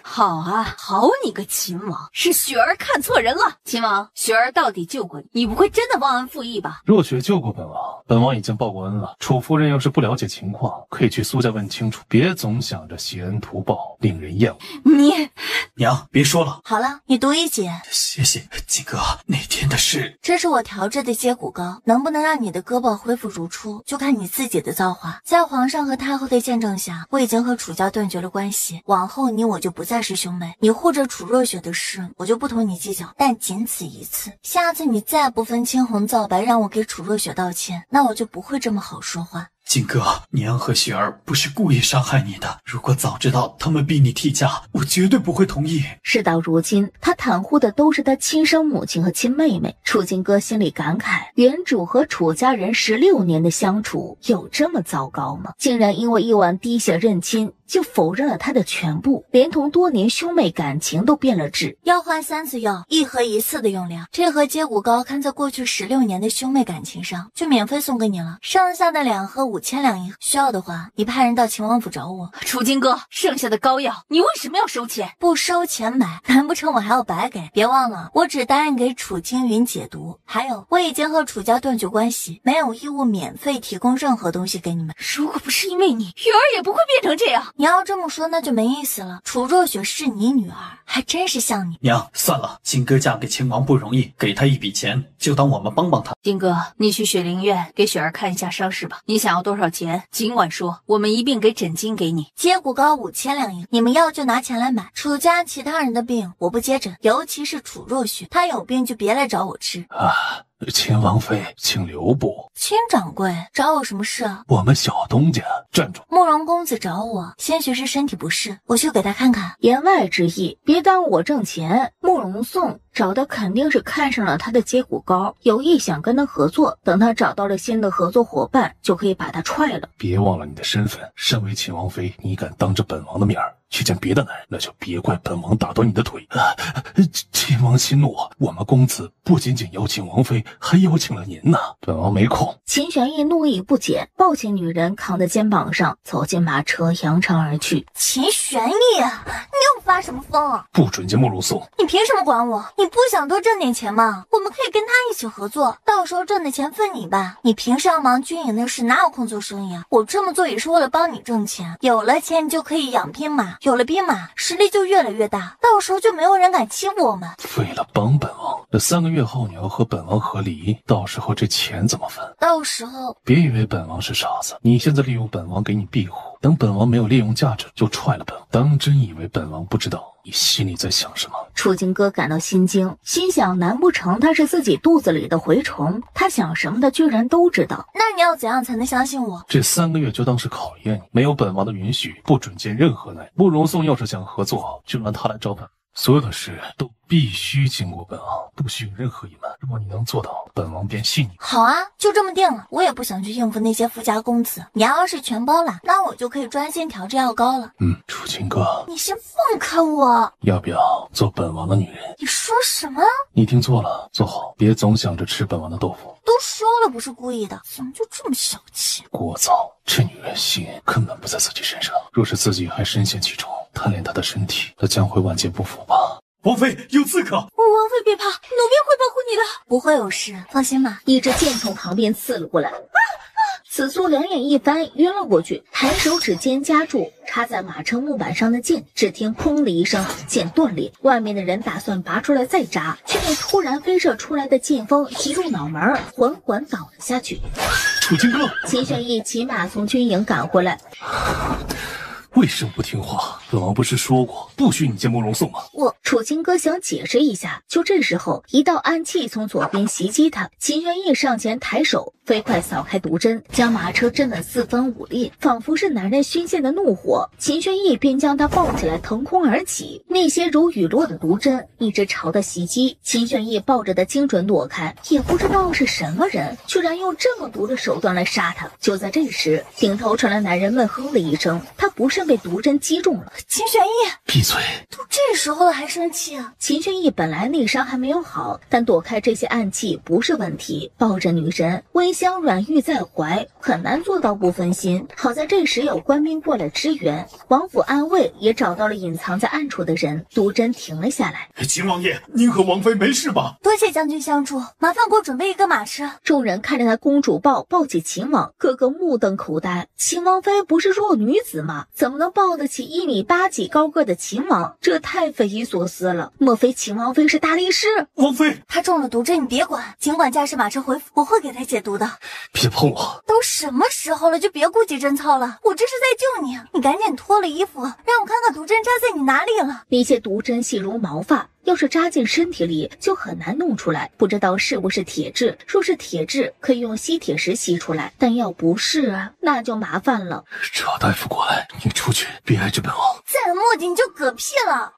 好啊，好你个秦王，是雪儿看错人了。秦王，雪儿到底救过你，你不会真的忘恩负义吧？若雪救过本王，本王已经报过恩了。楚夫人要是不了解情况，可以去苏家问清楚，别总想着挟恩图报，令人厌恶。娘，别说了。好了，你毒一解。谢谢金哥，那天的事，这是我调制的接骨膏，能不能让你的胳膊恢复如初，就看你自己的造化。在皇上和太后的见证下，我已经和楚家断绝了关系，往后你我就不再是兄妹。你护着楚若雪的事，我就不同你计较，但仅此一次。下次你再不分青红皂白让我给楚若雪道歉，那我就不会这么好说话。金哥，娘和雪儿不是故意伤害你的，如果早知道他们逼你替嫁，我绝对不会同意。事到如今，他袒护的都是他亲生母亲和亲妹妹。楚金哥心里感慨，原主和楚家人16年的相处，有这么糟糕吗？竟然因为一碗滴血认亲，就否认了他的全部，连同多年兄妹感情都变了质。要换3次药，1盒1次的用量。这盒接骨膏看在过去16年的兄妹感情上，就免费送给你了。剩下的2盒5000两一盒，需要的话，你派人到秦王府找我。楚金哥，剩下的膏药你为什么要收钱？不收钱买，难不成我还要白给？别忘了，我只答应给楚青云解毒。还有，我已经和楚家断绝关系，没有义务免费提供任何东西给你们。如果不是因为你，雪儿也不会变成这样。你要这么说，那就没意思了。楚若雪是你女儿，还真是像你。娘，算了，金哥嫁给秦王不容易，给他一笔钱，就当我们帮帮他。金哥，你去雪灵院给雪儿看一下伤势吧。你想要多少钱，尽管说，我们一并给诊金给你。接骨膏5000两一盒，你们要就拿钱来买。楚家其他人的病我不接诊，尤其是楚若雪，她有病就别来找我吃啊。秦王妃，请留步。秦掌柜，找我什么事啊？我们小东家，站住！慕容公子找我，先学是身体不适，我去给他看看。言外之意，别耽误我挣钱。慕容颂找的肯定是看上了他的接骨膏，有意想跟他合作。等他找到了新的合作伙伴，就可以把他踹了。别忘了你的身份，身为秦王妃，你敢当着本王的面去见别的男人，那就别怪本王打断你的腿。秦王息怒，我们公子不仅仅邀请王妃，还邀请了您呢，本王没空。秦玄义怒意不减，抱起女人扛在肩膀上，走进马车，扬长而去。秦玄义，你又发什么疯啊？不准见慕容颂！你凭什么管我？你不想多挣点钱吗？我们可以跟他一起合作，到时候挣的钱分你吧。你平时要忙军营的事，哪有空做生意啊？我这么做也是为了帮你挣钱，有了钱你就可以养兵马，有了兵马实力就越来越大，到时候就没有人敢欺负我们。为了帮本王，这3个月后你要和本王和离，到时候这钱怎么分？到时候别以为本王是傻子，你现在利用本王给你庇护，等本王没有利用价值就踹了本王，当真以为本王不知道你心里在想什么？楚金哥感到心惊，心想难不成他是自己肚子里的蛔虫？他想什么的居然都知道。那你要怎样才能相信我？这3个月就当是考验你，没有本王的允许，不准见任何男人。慕容颂要是想合作，就让他来找本王。所有的事都必须经过本王，不许有任何隐瞒。如果你能做到，本王便信你。好啊，就这么定了。我也不想去应付那些富家公子，你要是全包了，那我就可以专心调制药膏了。楚清哥，你先放开我！要不要做本王的女人？你说什么？你听错了，坐好，别总想着吃本王的豆腐。都说了不是故意的，怎么就这么小气？聒噪，这女人心根本不在自己身上，若是自己还深陷其中，贪恋她的身体，那将会万劫不复吧。王妃有刺客！王妃别怕，奴婢会保护你的。不会有事，放心吧。一支箭从旁边刺了过来，此苏两眼一翻，晕了过去，抬手指尖夹住插在马车木板上的剑，只听砰的一声，剑断裂。外面的人打算拔出来再扎，却被突然飞射出来的剑锋击中脑门，缓缓倒了下去。楚金哥，秦玄义骑马从军营赶回来。为什么不听话？本王不是说过不许你见慕容颂吗？楚清歌想解释一下，就这时候，一道暗器从左边袭击他。秦玄义上前抬手，飞快扫开毒针，将马车震得4分5裂，仿佛是男人熏现的怒火。秦玄义便将他抱起来，腾空而起。那些如雨落的毒针一直朝他袭击，秦玄义抱着他精准躲开，也不知道是什么人，居然用这么毒的手段来杀他。就在这时，顶头传来男人闷哼了一声，他不慎被毒针击中了。秦玄义，闭嘴！都这时候了还生气啊？秦玄义本来内伤还没有好，但躲开这些暗器不是问题。抱着女人，温香软玉在怀，很难做到不分心。好在这时有官兵过来支援，王府暗卫也找到了隐藏在暗处的人，毒针停了下来。秦王爷，您和王妃没事吧？多谢将军相助，麻烦给我准备一个马车。众人看着他公主抱起秦王，个个目瞪口呆。秦王妃不是弱女子吗？怎么能抱得起1米8几高个的秦王？这太匪夷所思了。莫非秦王妃是大力士？王妃，他中了毒针，你别管，尽管驾驶马车回府，我会给他解毒的。别碰我！都什么时候了，就别顾及贞操了。我这是在救你，你赶紧脱了衣服，让我看看毒针扎在你哪里了。那些毒针细如毛发，要是扎进身体里就很难弄出来，不知道是不是铁质。若是铁质，可以用吸铁石吸出来，但要不是啊，那就麻烦了。找大夫过来，你出去，别碍着本王。再磨叽你就嗝屁了。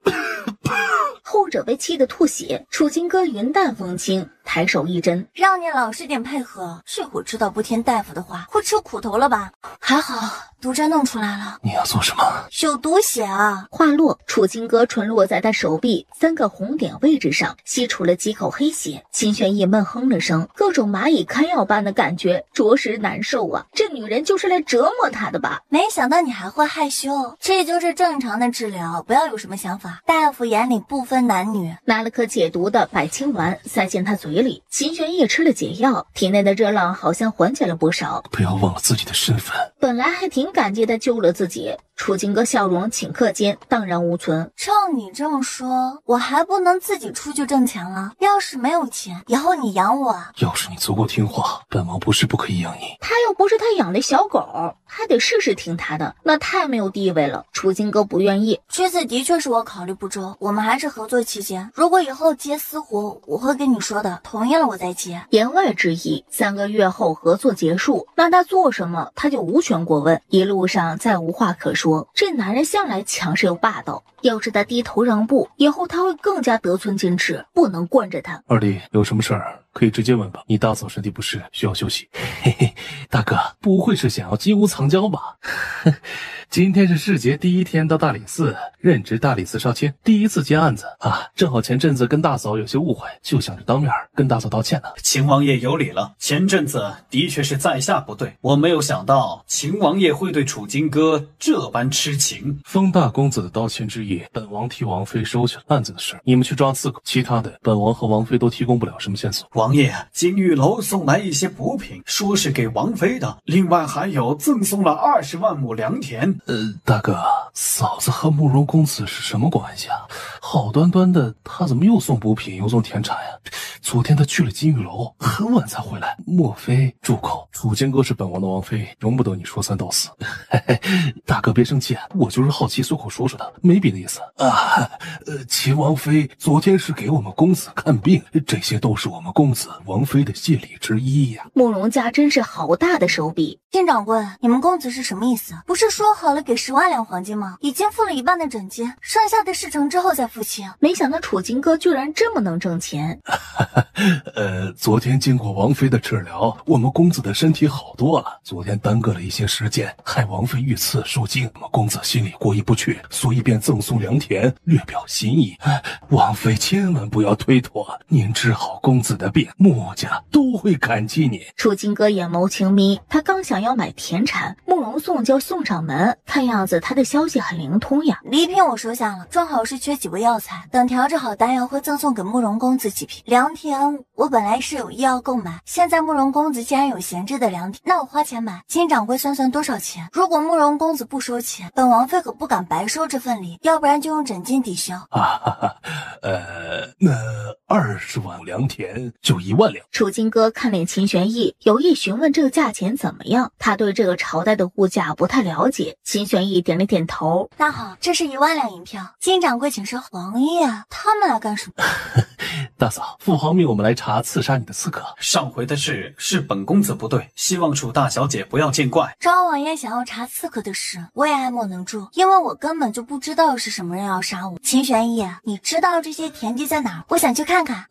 后者被气得吐血，楚金哥云淡风轻，抬手一针，让你老实点配合。这会知道不听大夫的话，会吃苦头了吧？还好毒针弄出来了。你要做什么？有毒血啊！话落，楚金哥唇落在他手臂3个红点位置上，吸出了几口黑血。秦玄义闷哼了声，各种蚂蚁开药般的感觉，着实难受啊！这女人就是来折磨他的吧？没想到你还会害羞，这就是正常的治疗，不要有什么想法。大夫眼里不分男女。拿了颗解毒的百清丸塞进他嘴里，秦玄义吃了解药，体内的热浪好像缓解了不少。不要忘了自己的身份。本来还挺感激他救了自己。楚金哥笑容顷刻间荡然无存。照你这么说，我还不能自己出去挣钱了？要是没有钱，以后你养我啊？要是你足够听话，本王不是不可以养你。他又不是他养的小狗，还得事事听他的，那太没有地位了。楚金哥不愿意。这次的确是我考虑不周，我们还是合作期间，如果以后接私活，我会跟你说的，同意了我再接。言外之意，3个月后合作结束，那他做什么他就无权过问。一路上再无话可说，这男人向来强势又霸道，要是他低头让步，以后他会更加得寸进尺，不能惯着他。二弟有什么事儿可以直接问吧，你大嫂身体不适，需要休息。嘿嘿，大哥不会是想要金屋藏娇吧？今天是世杰第一天到大理寺任职大理寺少卿，第一次接案子啊，正好前阵子跟大嫂有些误会，就想着当面跟大嫂道歉呢。秦王爷有理了，前阵子的确是在下不对，我没有想到秦王爷会对楚金哥这般痴情。封大公子的道歉之意，本王替王妃收下案子的事，你们去抓刺客，其他的本王和王妃都提供不了什么线索。王爷，金玉楼送来一些补品，说是给王妃的，另外还有赠送了20万亩良田。大哥，嫂子和慕容公子是什么关系啊？好端端的，他怎么又送补品又送田产呀？昨天他去了金玉楼，很晚才回来。莫非住口？楚金哥是本王的王妃，容不得你说三道四。大哥别生气，我就是好奇随口说说的，没别的意思啊。秦王妃昨天是给我们公子看病，这些都是我们公子王妃的谢礼之一呀。慕容家真是好大的手笔。金掌柜，你们公子是什么意思？不是说好了给10万两黄金吗？已经付了1半的整金，剩下的事成之后再付清。没想到楚金哥居然这么能挣钱。昨天经过王妃的治疗，我们公子的身体好多了。昨天耽搁了一些时间，害王妃遇刺受惊，我们公子心里过意不去，所以便赠送良田，略表心意。王妃千万不要推脱，您治好公子的病，穆家都会感激您。楚金哥眼眸轻眯，他刚想要买田产，慕容颂就送上门，看样子他的消息很灵通呀。礼品我收下了，正好是缺几味药材，等调制好丹药会赠送给慕容公子几瓶。良田我本来是有意要购买，现在慕容公子既然有闲置的良田，那我花钱买。金掌柜算算多少钱？如果慕容公子不收钱，本王妃可不敢白收这份礼，要不然就用整金抵消。那20万良田就1万两。楚金哥看脸秦玄义，有意询问这个价钱怎么样。他对这个朝代的物价不太了解。秦玄义点了点头。那好，这是1万两银票。金掌柜请示王爷，他们来干什么？大嫂，父皇命我们来查刺杀你的刺客。上回的事是本公子不对，希望楚大小姐不要见怪。昭王爷想要查刺客的事，我也爱莫能助，因为我根本就不知道是什么人要杀我。秦玄义，你知道这些田地在哪儿？我想去看看。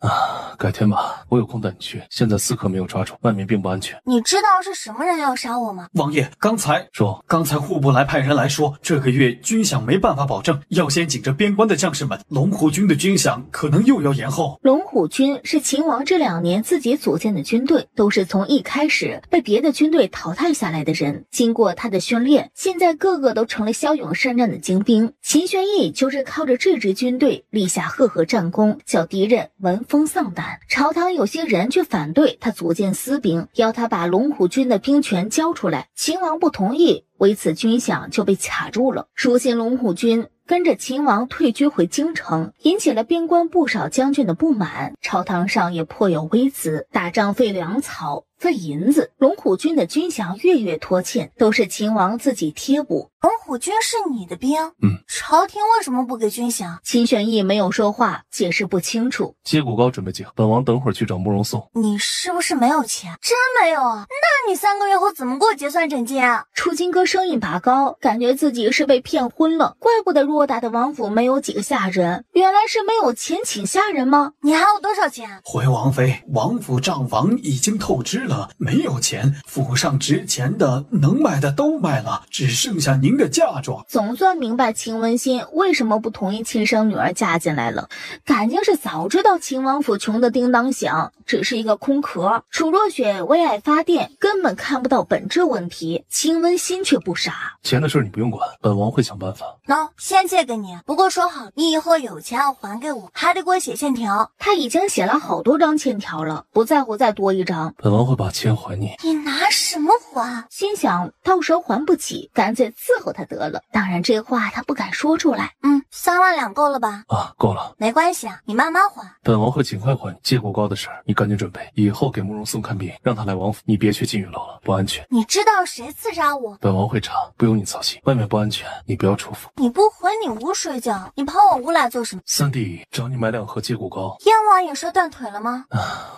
改天吧，我有空带你去。现在刺客没有抓住，外面并不安全。你知道是什么人要杀我吗？王爷，刚才户部来派人来说，这个月军饷没办法保证，要先紧着边关的将士们。龙虎军的军饷可能又要延后。龙虎军是秦王这2年自己组建的军队，都是从一开始被别的军队淘汰下来的人，经过他的训练，现在个个都成了骁勇善战的精兵。秦玄义就是靠着这支军队立下赫赫战功，叫敌人闻风丧胆。朝堂有些人却反对他组建私兵，要他把龙虎军的兵权交出来。秦王不同意，为此军饷就被卡住了。如今龙虎军跟着秦王退居回京城，引起了边关不少将军的不满，朝堂上也颇有微词，打仗费粮草费银子，龙虎军的军饷月月拖欠，都是秦王自己贴补。龙虎军是你的兵？朝廷为什么不给军饷？秦玄义没有说话，解释不清楚。接骨膏准备接，本王等会儿去找慕容颂。你是不是没有钱？真没有啊？那你3个月后怎么给我结算整金啊？楚金哥声音拔高，感觉自己是被骗昏了，怪不得偌大的王府没有几个下人，原来是没有钱请下人吗？你还有多少钱？回王妃，王府账房已经透支了，没有钱，府上值钱的能卖的都卖了，只剩下您的嫁妆。总算明白秦文新为什么不同意亲生女儿嫁进来了，感情是早知道秦王府穷得叮当响，只是一个空壳。楚若雪为爱发电，根本看不到本质问题，秦文新却不傻。钱的事你不用管，本王会想办法。先借给你，不过说好你以后有钱要还给我，还得给我写欠条。他已经写了好多张欠条了，不在乎再多1张。本王会把钱还你。你拿什么还？心想到时候还不起，干脆伺候他得了。当然这话他不敢说出来。3万两够了吧？够了。没关系啊，你慢慢还。本王会尽快还你。接骨膏的事你赶紧准备，以后给慕容颂看病，让他来王府，你别去金玉楼了，不安全。你知道谁刺杀我？本王会查，不用你操心。外面不安全，你不要出府。你不回你屋睡觉，你跑我屋来做什么？三弟找你买2盒接骨膏。燕王也说断腿了吗？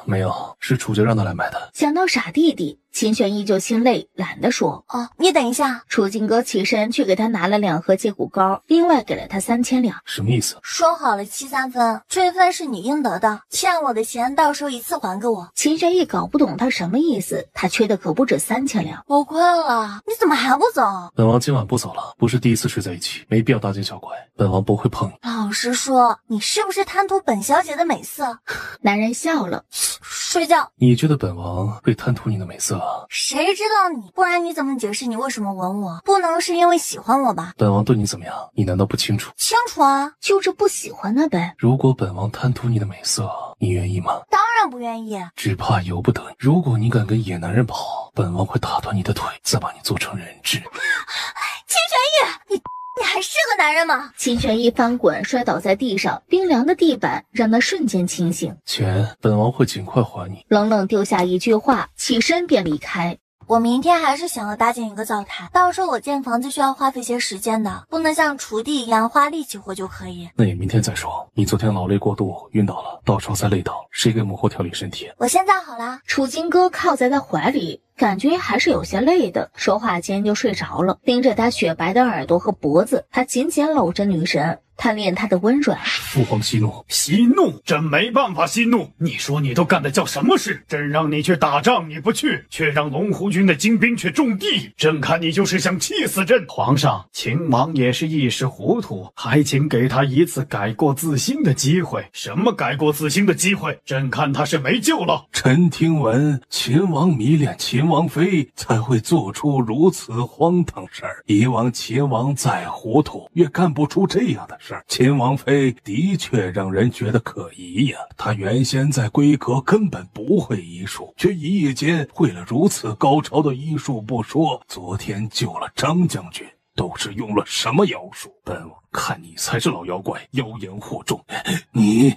没有，是楚家让他来买的。想到傻弟弟，秦玄义就心累，懒得说。你等一下。楚金哥起身去给他拿了2盒接骨膏，另外给了他3000两。什么意思？说好了7、3分，这份是你应得的，欠我的钱到时候一次还给我。秦玄义搞不懂他什么意思，他缺的可不止3000两。我困了，你怎么还不走？本王今晚不走了，不是第一次睡在一起，没必要大惊小怪，本王不会碰你。老实说，你是不是贪图本小姐的美色？男人笑了，睡觉。你觉得本王会贪图你的美色啊？谁知道你？不然你怎么解释你为什么吻我？不能是因为喜欢我吧？本王对你怎么样，你难道不清楚？清楚啊，就是不喜欢他呗。如果本王贪图你的美色，你愿意吗？当然不愿意。只怕由不得你。如果你敢跟野男人跑，本王会打断你的腿，再把你做成人质。秦玄义，你还是个男人吗？秦玄义翻滚摔倒在地上，冰凉的地板让他瞬间清醒。钱，本王会尽快还你。冷冷丢下一句话，起身便离开。我明天还是想要搭建一个灶台，到时候我建房子需要花费些时间的，不能像锄地一样花力气活就可以。那也明天再说。你昨天劳累过度晕倒了，到时候再累倒，谁给母后调理身体？我现在好了。楚金哥靠在他怀里，感觉还是有些累的，说话间就睡着了，盯着他雪白的耳朵和脖子，他紧紧搂着女神，贪恋她的温软。父皇息怒，息怒？朕没办法息怒。你说你都干的叫什么事？朕让你去打仗你不去，却让龙虎军的精兵去种地，朕看你就是想气死朕。皇上，秦王也是一时糊涂，还请给他一次改过自新的机会。什么改过自新的机会？朕看他是没救了。臣听闻秦王迷恋秦王妃，才会做出如此荒唐事儿。以往秦王再糊涂，也干不出这样的事儿。秦王妃的确让人觉得可疑呀。她原先在闺阁根本不会医术，却一夜间会了如此高超的医术不说，昨天救了张将军，都是用了什么妖术？本王看你才是老妖怪，妖言惑众。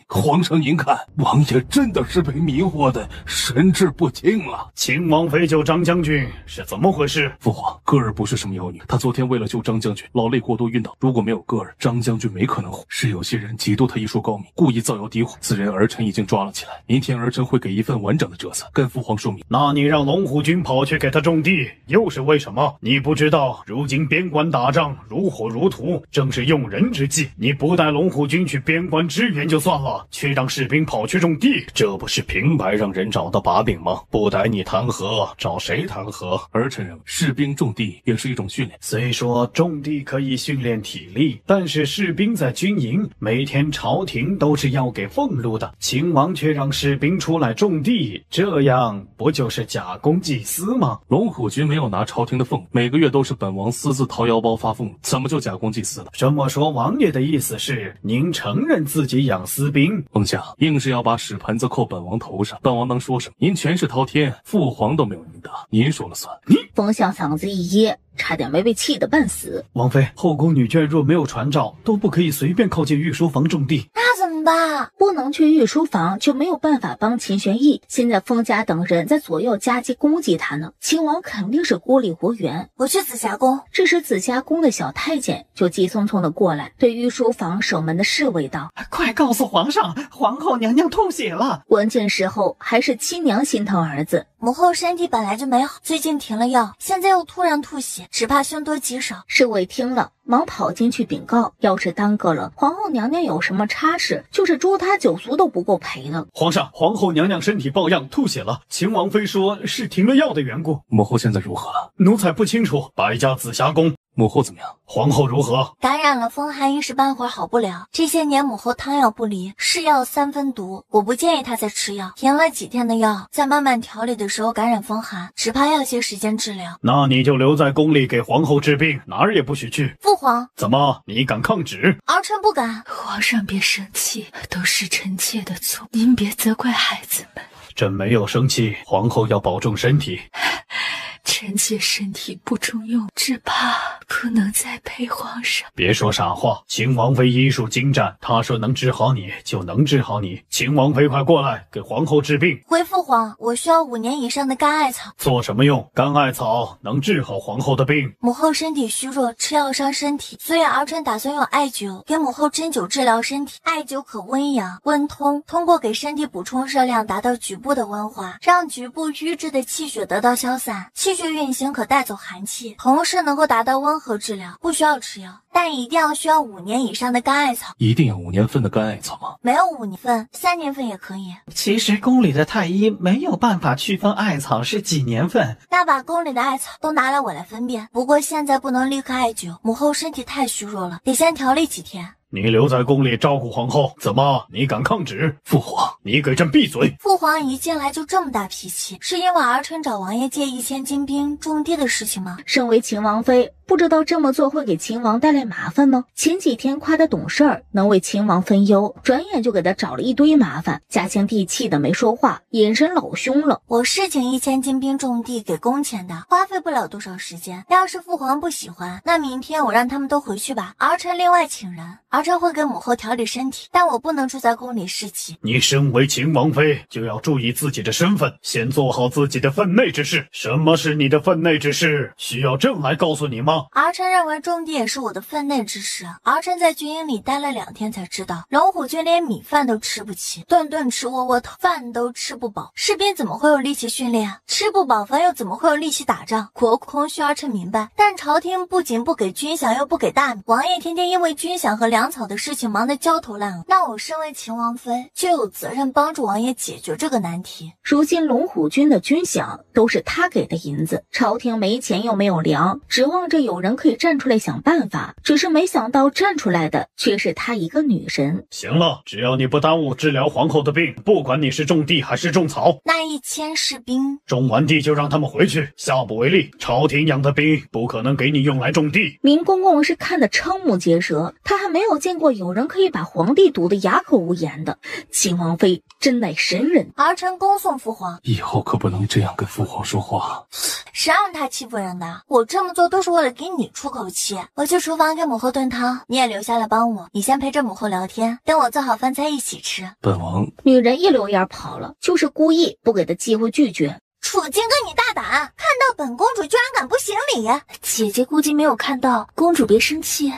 皇上您看，王爷真的是被迷惑的神志不清了。秦王妃救张将军是怎么回事？父皇，歌儿不是什么妖女，她昨天为了救张将军，劳累过度晕倒。如果没有歌儿，张将军没可能活。是有些人嫉妒他医术高明，故意造谣诋毁。此人儿臣已经抓了起来，明天儿臣会给一份完整的折子，跟父皇说明。那你让龙虎军跑去给他种地，又是为什么？你不知道，如今边关打仗如火如荼，正是用人之际。你不带龙虎军去边关支援就算了，却让士兵跑去种地，这不是平白让人找到把柄吗？不逮你谈和，找谁谈和？儿臣认为士兵种地也是一种训练。虽说种地可以训练体力，但是士兵在军营，每天朝廷都是要给俸禄的，秦王却让士兵出来种地，这样不就是假公济私吗？龙虎军没有拿朝廷的俸，每个月都是本王私自掏腰包发俸，怎么就假公济私了？这么说，王爷的意思是您承认自己养私兵？凤相硬是要把屎盆子扣本王头上，本王能说什么？您权势滔天，父皇都没有您大，您说了算。风向嗓子一噎，差点没被气得半死。王妃，后宫女眷若没有传召，都不可以随便靠近御书房种地。那怎么办？不能去御书房，就没有办法帮秦玄义。现在封家等人在左右夹击攻击他呢，秦王肯定是孤立无援。我去紫霞宫。这时紫霞宫的小太监就急匆匆的过来，对御书房守门的侍卫道：快告诉皇上，皇后娘娘吐血了。关键时候还是亲娘心疼儿子。母后身体本来就没好，最近停了药，现在又突然吐血，只怕凶多吉少。侍卫听了忙跑进去禀告，要是耽搁了，皇后娘娘有什么差事，就是诛他9族都不够赔的。皇上，皇后娘娘身体抱恙，吐血了，秦王妃说是停了药的缘故。母后现在如何了？奴才不清楚。百家紫霞宫。母后怎么样？皇后如何？感染了风寒，一时半会儿好不了。这些年母后汤药不离，是药3分毒，我不建议她再吃药。停了几天的药，在慢慢调理的时候感染风寒，只怕要些时间治疗。那你就留在宫里给皇后治病，哪儿也不许去。父皇，怎么你敢抗旨？儿臣不敢。皇上别生气，都是臣妾的错，您别责怪孩子们。朕没有生气，皇后要保重身体。臣妾身体不中用，只怕不能再陪皇上。别说傻话，秦王妃医术精湛，她说能治好你就能治好你。秦王妃快过来给皇后治病。回父皇，我需要5年以上的甘艾草。做什么用？甘艾草能治好皇后的病。母后身体虚弱，吃药伤身体，所以儿臣打算用艾灸给母后针灸治疗身体。艾灸可温阳温通，通过给身体补充热量，达到局部的温化，让局部瘀滞的气血得到消散。气血运行可带走寒气，同时能够达到温任何治疗，不需要吃药，但一定要需要5年以上的干艾草。一定要5年份的干艾草吗？没有5年份，3年份也可以。其实宫里的太医没有办法区分艾草是几年份。那把宫里的艾草都拿来我来分辨。不过现在不能立刻艾灸，母后身体太虚弱了，得先调理几天。你留在宫里照顾皇后，怎么你敢抗旨？父皇，你给朕闭嘴！父皇一进来就这么大脾气，是因为儿臣找王爷借1000金兵种地的事情吗？身为秦王妃，不知道这么做会给秦王带来麻烦吗？前几天夸他懂事儿，能为秦王分忧，转眼就给他找了一堆麻烦，家乡地气的没说话，眼神老凶了。我是请1000金兵种地给宫钱的，花费不了多少时间。要是父皇不喜欢，那明天我让他们都回去吧，儿臣另外请人。儿臣会给母后调理身体，但我不能住在宫里侍疾。你身为秦王妃，就要注意自己的身份，先做好自己的分内之事。什么是你的分内之事？需要朕来告诉你吗？儿臣认为种地也是我的分内之事。儿臣在军营里待了2天才知道，龙虎军连米饭都吃不起，顿顿吃窝窝头，饭都吃不饱，士兵怎么会有力气训练？吃不饱饭又怎么会有力气打仗？国库空虚，儿臣明白，但朝廷不仅不给军饷，又不给大米，王爷天天因为军饷和粮草的事情忙得焦头烂额。那我身为秦王妃，就有责任帮助王爷解决这个难题。如今龙虎军的军饷都是他给的银子，朝廷没钱又没有粮，指望着有人可以站出来想办法，只是没想到站出来的却是他一个女人。行了，只要你不耽误治疗皇后的病，不管你是种地还是种草。那1000士兵种完地就让他们回去，下不为例。朝廷养的兵不可能给你用来种地。明公公是看得瞠目结舌，他还没有见过有人可以把皇帝毒得哑口无言的。秦王妃真乃神人。儿臣恭送父皇。以后可不能这样跟父皇说话。谁让他欺负人的？我这么做都是为了给你出口气。我去厨房给母后炖汤，你也留下来帮我。你先陪着母后聊天，等我做好饭菜一起吃。本王。女人一溜烟跑了，就是故意不给她机会拒绝。楚金哥，你大胆，看到本公主居然敢不行礼。姐姐估计没有看到，公主别生气。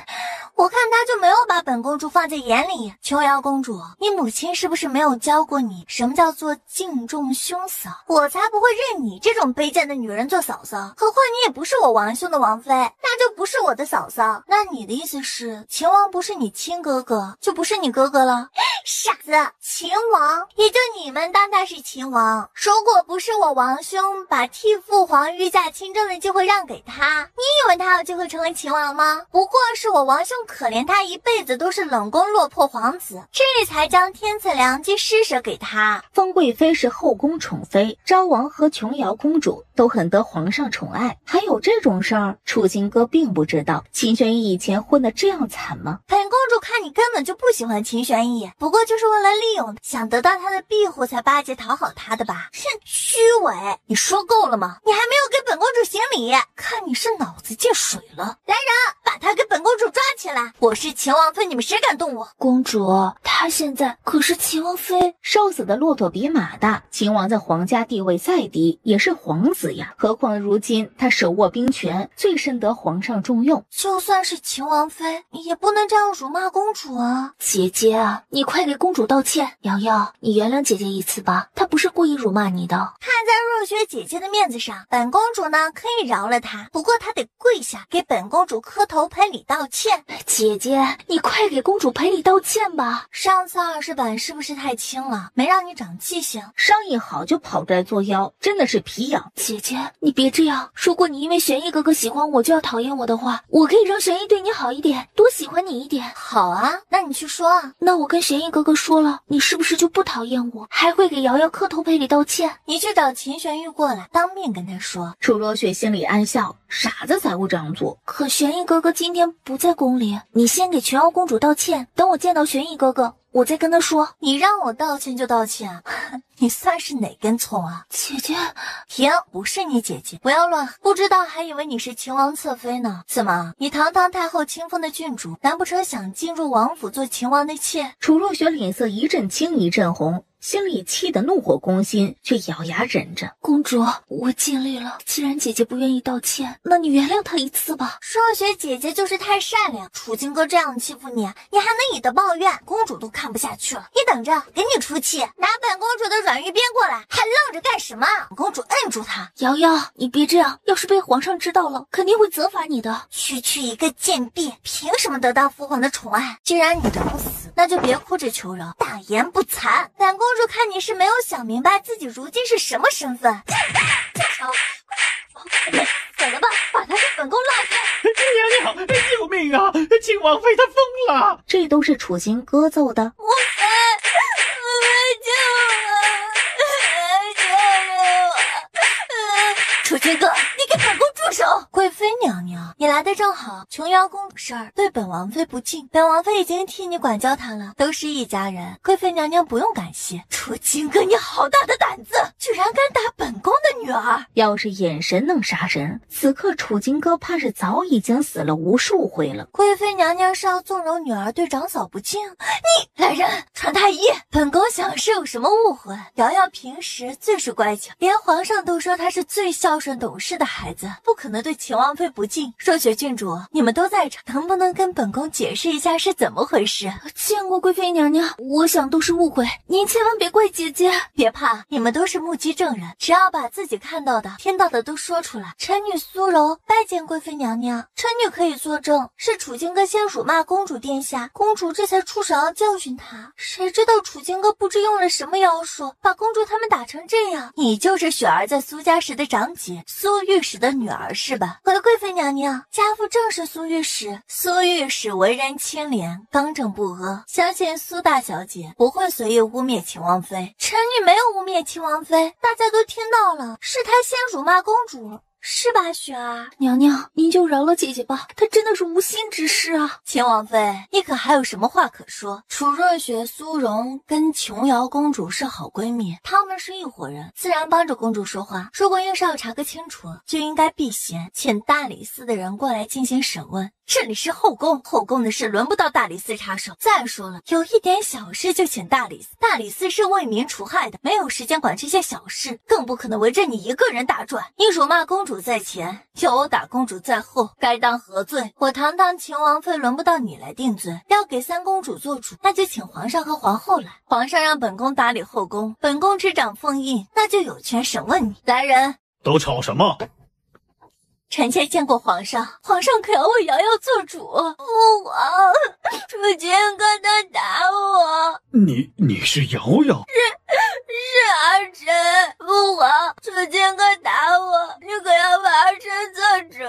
我看他就没有把本公主放在眼里。琼瑶公主，你母亲是不是没有教过你什么叫做敬重兄嫂？我才不会认你这种卑贱的女人做嫂嫂。何况你也不是我王兄的王妃，那就不是我的嫂嫂。那你的意思是，秦王不是你亲哥哥，就不是你哥哥了？傻子，秦王也就你们当他是秦王。如果不是我王兄把替父皇御驾亲征的机会让给他，你以为他有机会成为秦王吗？不过是我王兄可怜他一辈子都是冷宫落魄皇子，这才将天赐良机施舍给他。封贵妃是后宫宠妃，昭王和琼瑶公主都很得皇上宠爱。还有这种事儿，楚金哥并不知道。秦玄义以前混得这样惨吗？本公主看你根本就不喜欢秦玄义，不过就是为了利用想得到他的庇护才巴结讨好他的吧？哼，虚伪！你说够了吗？你还没有给本公主行礼，看你是脑子进水了。来人，把他给本公主抓起来！我是秦王妃，你们谁敢动我？公主，她现在可是秦王妃，瘦死的骆驼比马大。秦王在皇家地位再低，也是皇子呀。何况如今他手握兵权，最深得皇上重用。就算是秦王妃，也不能这样辱骂公主啊！姐姐啊，你快给公主道歉。瑶瑶，你原谅姐姐一次吧，她不是故意辱骂你的。看在若雪姐姐的面子上，本公主呢可以饶了她，不过她得跪下给本公主磕头赔礼道歉。姐姐，你快给公主赔礼道歉吧。上次20板是不是太轻了，没让你长记性？商议好就跑这来作妖，真的是皮痒。姐姐，你别这样。如果你因为玄义哥哥喜欢我就要讨厌我的话，我可以让玄义对你好一点，多喜欢你一点。好啊，那你去说啊。那我跟玄义哥哥说了，你是不是就不讨厌我，还会给瑶瑶磕头赔礼道歉？你去找秦玄玉过来，当面跟他说。楚若雪心里暗笑，傻子才会这样做。可玄义哥哥今天不在宫里，你先给琼瑶公主道歉，等我见到玄义哥哥，我再跟他说。你让我道歉就道歉，你算是哪根葱啊？姐姐，停，不是你姐姐，不要乱喊，不知道还以为你是秦王侧妃呢。怎么，你堂堂太后亲封的郡主，难不成想进入王府做秦王的妾？楚若雪脸色一阵青一阵红，心里气得怒火攻心，却咬牙忍着。公主，我尽力了。既然姐姐不愿意道歉，那你原谅她一次吧。若雪姐姐就是太善良，楚金哥这样欺负你，你还能以德报怨？公主都看不下去了，你等着，给你出气！拿本公主的软玉鞭过来，还愣着干什么？公主摁住她。瑶瑶，你别这样，要是被皇上知道了，肯定会责罚你的。区区一个贱婢，凭什么得到父皇的宠爱？既然你等死，那就别哭着求饶，大言不惭。本公主看你是没有想明白自己如今是什么身份。死了吧，把他给本宫拉下！娘娘，救命啊！秦王妃她疯了！这都是楚金哥奏的。王妃，救我！楚金哥，你给本宫住手！贵妃娘娘，你来的正好。琼瑶公主事儿对本王妃不敬，本王妃已经替你管教她了，都是一家人，贵妃娘娘不用感谢。楚金哥，你好大的胆子，居然敢打本宫的女儿！要是眼神能杀人，此刻楚金哥怕是早已经死了无数回了。贵妃娘娘是要纵容女儿对长嫂不敬？你来人，传太医！本宫想是有什么误会。瑶瑶平时最是乖巧，连皇上都说她是最孝顺懂事的孩子，不可能对秦王妃不敬。若雪郡主，你们都在场，能不能跟本宫解释一下是怎么回事？见过贵妃娘娘，我想都是误会，您千万别怪姐姐。别怕，你们都是目击证人，只要把自己看到的、听到的都说出来。臣女苏柔拜见贵妃娘娘，臣女可以作证，是楚金哥先辱骂公主殿下，公主这才出手要教训他。谁知道楚金哥不知用了什么妖术，把公主他们打成这样。你就是雪儿在苏家时的长姐，苏御史的女儿是吧？我的贵妃娘娘，家父正是苏御史。苏御史为人清廉，刚正不阿，相信苏大小姐不会随意污蔑秦王妃。臣女没有污蔑秦王妃，大家都听到了，是她先辱骂公主。是吧，雪儿？娘娘，您就饶了姐姐吧，她真的是无心之失啊。秦王妃，你可还有什么话可说？楚若雪、苏荣跟琼瑶公主是好闺蜜，她们是一伙人，自然帮着公主说话。如果硬是要查个清楚，就应该避嫌，请大理寺的人过来进行审问。这里是后宫，后宫的事轮不到大理寺插手。再说了，有一点小事就请大理寺，大理寺是为民除害的，没有时间管这些小事，更不可能围着你一个人打转。你辱骂公主在前，要我打公主在后，该当何罪？我堂堂秦王妃轮不到你来定罪，要给三公主做主，那就请皇上和皇后来。皇上让本宫打理后宫，本宫执掌封印，那就有权审问你。来人，都吵什么？臣妾见过皇上，皇上可要为瑶瑶做主。父皇，楚金哥他打我。你是瑶瑶？是儿臣。父皇，楚金哥打我，你可要为儿臣做主。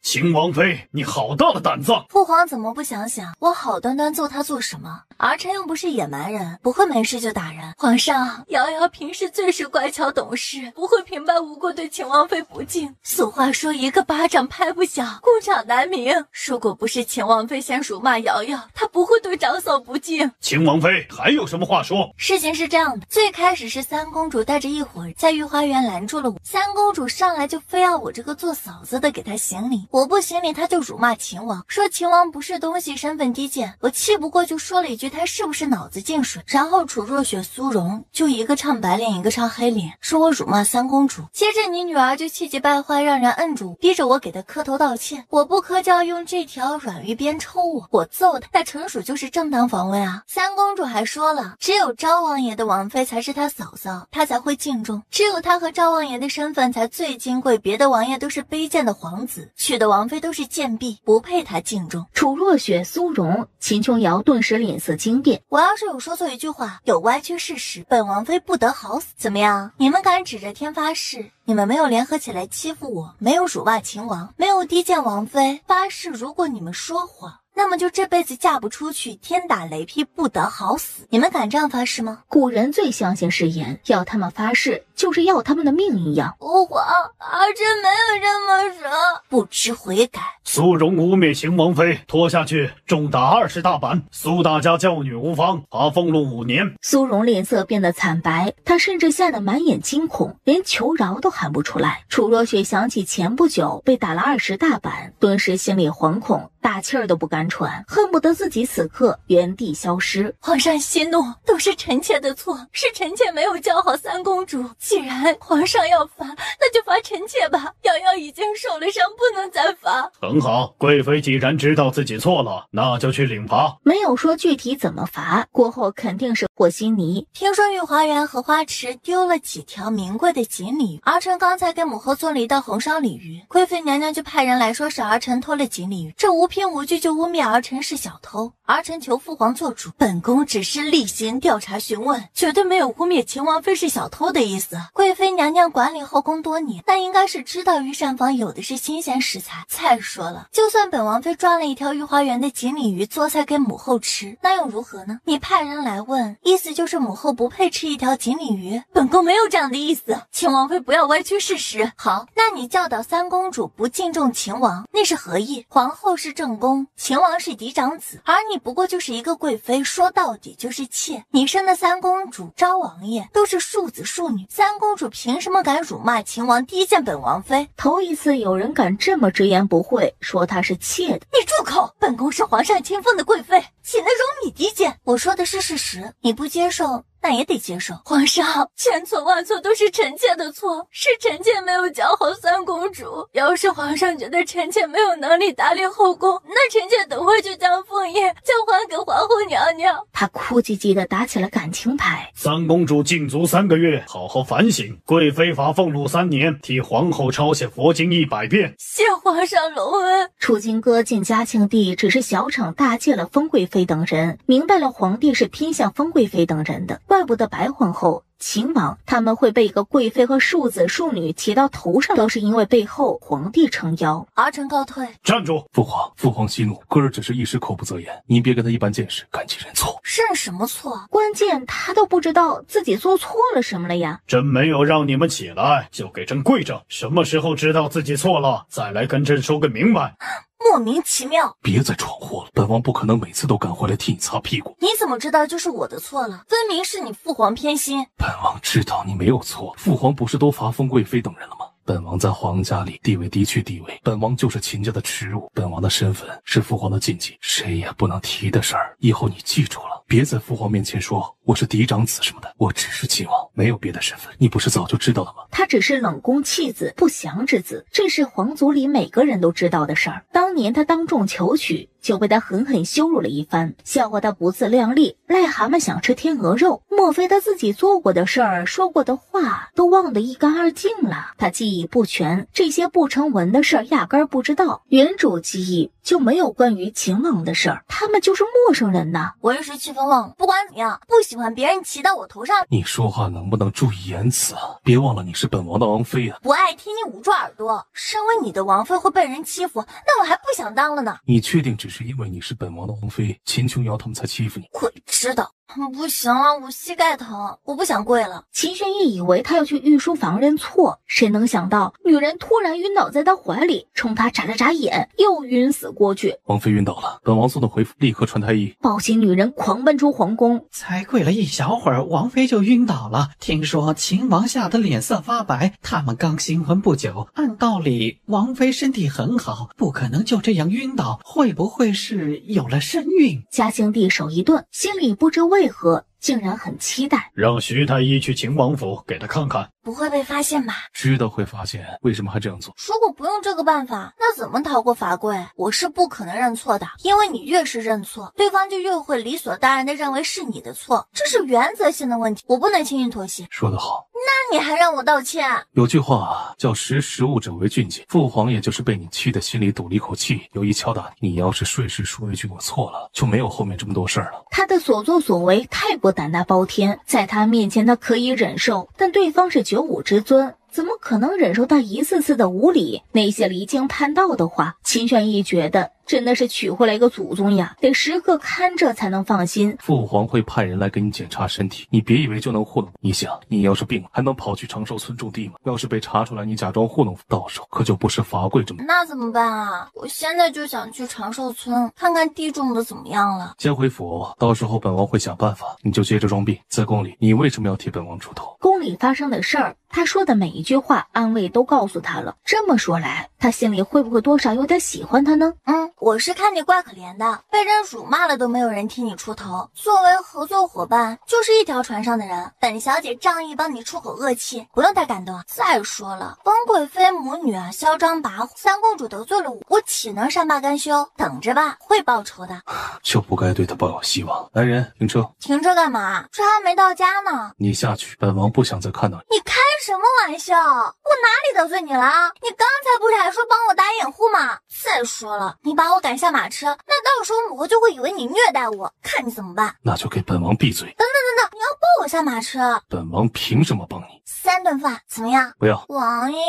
秦王妃，你好大的胆子！父皇怎么不想想，我好端端揍他做什么？儿臣又不是野蛮人，不会没事就打人。皇上，瑶瑶平时最是乖巧懂事，不会平白无故对秦王妃不敬。俗话说一个巴掌拍不响，故障难鸣。如果不是秦王妃先辱骂瑶瑶，她不会对长嫂不敬。秦王妃还有什么话说？事情是这样的，最开始是三公主带着一伙人在御花园拦住了我，三公主上来就非要我这个做嫂子的给她行礼，我不行礼她就辱骂秦王，说秦王不是东西，身份低贱。我气不过就说了一句他是不是脑子进水，然后楚若雪、苏荣就一个唱白脸一个唱黑脸，说我辱骂三公主。接着你女儿就气急败坏，让人摁住，逼着我给她磕头道歉，我不磕就要用这条软玉鞭抽我揍她，那纯属就是正当防卫啊。三公主还说了，只有昭王爷的王妃才是她嫂嫂，她才会敬重，只有她和昭王爷的身份才最金贵，别的王爷都是卑贱的皇子，娶的王妃都是贱婢，不配她敬重。楚若雪、苏荣、秦琼瑶顿时脸色惊变。我要是有说错一句话，有歪曲事实，本王妃不得好死。怎么样？你们敢指着天发誓，你们没有联合起来欺负我，没有辱骂秦王，没有低贱王妃，发誓如果你们说谎，那么就这辈子嫁不出去，天打雷劈，不得好死。你们敢这样发誓吗？古人最相信誓言，要他们发誓就是要他们的命一样。父皇，儿臣没有这么说，不知悔改。苏荣污蔑秦王妃，拖下去重打20大板。苏大家教女无方，罚俸禄5年。苏荣脸色变得惨白，他甚至吓得满眼惊恐，连求饶都喊不出来。楚若雪想起前不久被打了20大板，顿时心里惶恐，大气儿都不敢喘，恨不得自己此刻原地消失。皇上息怒，都是臣妾的错，是臣妾没有教好三公主。既然皇上要罚，那就罚臣妾吧。瑶瑶已经受了伤，不能再罚。很好，贵妃既然知道自己错了，那就去领罚。没有说具体怎么罚，过后肯定是和稀泥。听说御花园荷花池丢了几条名贵的锦鲤鱼，儿臣刚才给母后做了一道红烧鲤鱼，贵妃娘娘就派人来说是儿臣偷了锦鲤鱼，这无凭无据就污蔑儿臣是小偷。儿臣求父皇做主，本宫只是例行调查询问，绝对没有污蔑秦王妃是小偷的意思。贵妃娘娘管理后宫多年，那应该是知道御膳房有的是新鲜食材。再说了，就算本王妃抓了一条御花园的锦鲤鱼做菜给母后吃，那又如何呢？你派人来问，意思就是母后不配吃一条锦鲤鱼？本宫没有这样的意思，秦王妃不要歪曲事实。好，那你教导三公主不敬重秦王，那是何意？皇后是正宫，秦王是嫡长子，而你不过就是一个贵妃，说到底就是妾。你生的三公主、昭王爷都是庶子庶女，三公主凭什么敢辱骂秦王，低贱本王妃？头一次有人敢这么直言不讳说她是妾的。你住口！本宫是皇上亲封的贵妃，岂能容你低贱？我说的是事实，你不接受那也得接受。皇上，千错万错都是臣妾的错，是臣妾没有教好三公主。要是皇上觉得臣妾没有能力打理后宫，那臣妾等会就将凤叶交还给皇后娘娘。他哭唧唧地打起了感情牌。三公主禁足3个月，好好反省。贵妃罚俸禄3年，替皇后抄写佛经100遍。谢皇上隆恩。楚金戈进嘉庆帝只是小惩大戒了封贵妃等人，明白了皇帝是偏向封贵妃等人的，怪不得白皇后、秦王他们会被一个贵妃和庶子庶女提到头上，都是因为背后皇帝撑腰。儿臣告退。站住！父皇息怒，哥儿只是一时口不择言，您别跟他一般见识，赶紧认错。认什么错？关键他都不知道自己做错了什么了呀。朕没有让你们起来，就给朕跪着。什么时候知道自己错了，再来跟朕说个明白。莫名其妙，别再闯祸了，本王不可能每次都赶回来替你擦屁股。你怎么知道就是我的错了？分明是你父皇偏心。本王知道你没有错，父皇不是都罚封贵妃等人了吗？本王在皇家里地位的确地位，本王就是秦家的耻辱，本王的身份是父皇的禁忌，谁也不能提的事儿。以后你记住了，别在父皇面前说我是嫡长子什么的，我只是秦王，没有别的身份。你不是早就知道了吗？他只是冷宫弃子、不祥之子，这是皇族里每个人都知道的事儿。当年他当众求娶，就被他狠狠羞辱了一番，笑话他不自量力，癞蛤蟆想吃天鹅肉。莫非他自己做过的事儿、说过的话都忘得一干二净了？他记忆不全，这些不成文的事儿压根儿不知道，原主记忆就没有关于秦王的事儿，他们就是陌生人呐。我一时气愤忘了，不管怎么样，不喜欢别人骑到我头上。你说话能不能注意言辞啊？别忘了你是本王的王妃啊！不爱听你捂住耳朵。身为你的王妃会被人欺负，那我还不想当了呢。你确定只是因为你是本王的王妃，秦琼瑶他们才欺负你？鬼知道。不行了，我膝盖疼，我不想跪了。秦玄义以为他要去御书房认错，谁能想到女人突然晕倒在他怀里，冲他眨了眨眼，又晕死过去。王妃晕倒了，本王送的回府，立刻传太医。暴喜女人狂奔出皇宫，才跪了一小会儿，王妃就晕倒了。听说秦王吓得脸色发白，他们刚新婚不久，按道理王妃身体很好，不可能就这样晕倒，会不会是有了身孕？嘉庆帝手一顿，心里不知为何竟然很期待。让徐太医去秦王府给他看看。不会被发现吧？知道会发现，为什么还这样做？如果不用这个办法，那怎么逃过罚跪？我是不可能认错的，因为你越是认错，对方就越会理所当然地认为是你的错，这是原则性的问题，我不能轻易妥协。说得好。那你还让我道歉？有句话叫识时务者为俊杰，父皇也就是被你气得心里堵了一口气，有意敲打你。你要是顺势说一句我错了，就没有后面这么多事儿了。他的所作所为太过胆大包天，在他面前他可以忍受，但对方是九五之尊，怎么可能忍受他一次次的无礼？那些离经叛道的话，秦玄义觉得真的是娶回来一个祖宗呀，得时刻看着才能放心。父皇会派人来给你检查身体，你别以为就能糊弄。你想，你要是病了，还能跑去长寿村种地吗？要是被查出来你假装糊弄，到时候可就不是罚跪这么。那怎么办啊？我现在就想去长寿村看看地种的怎么样了。先回府，到时候本王会想办法，你就接着装病。在宫里，你为什么要替本王出头？宫里发生的事儿，他说的每一句话，安慰都告诉他了。这么说来，他心里会不会多少有点喜欢他呢？我是看你怪可怜的，被人辱骂了都没有人替你出头。作为合作伙伴，就是一条船上的人，本小姐仗义帮你出口恶气，不用太感动。再说了，封贵妃母女啊，嚣张跋扈，三公主得罪了我岂能善罢甘休？等着吧，会报仇的。就不该对他抱有希望。来人，停车！停车干嘛？这还没到家呢。你下去，本王不想再看到你。你开什么玩笑？我哪里得罪你了？你刚才不是还说帮我打掩护吗？再说了，你把我赶下马车，那到时候母后就会以为你虐待我，看你怎么办。那就给本王闭嘴。等，你要抱我下马车？本王凭什么帮你？3顿饭怎么样？不要。王爷，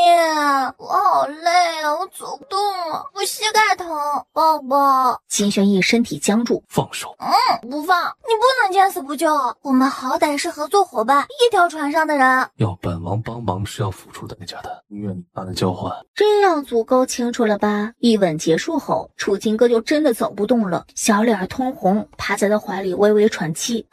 我好累啊，我走不动了，我膝盖疼，抱抱。金轩逸身体僵住，放手。不放，你不能见死不救，我们好歹是合作伙伴，一条船上的人。要本王帮忙是要付出代价的，你愿意拿来交换？这样足够清楚了吧？一吻结束后，楚金哥就真的走不动了，小脸通红，趴在他怀里微微喘气。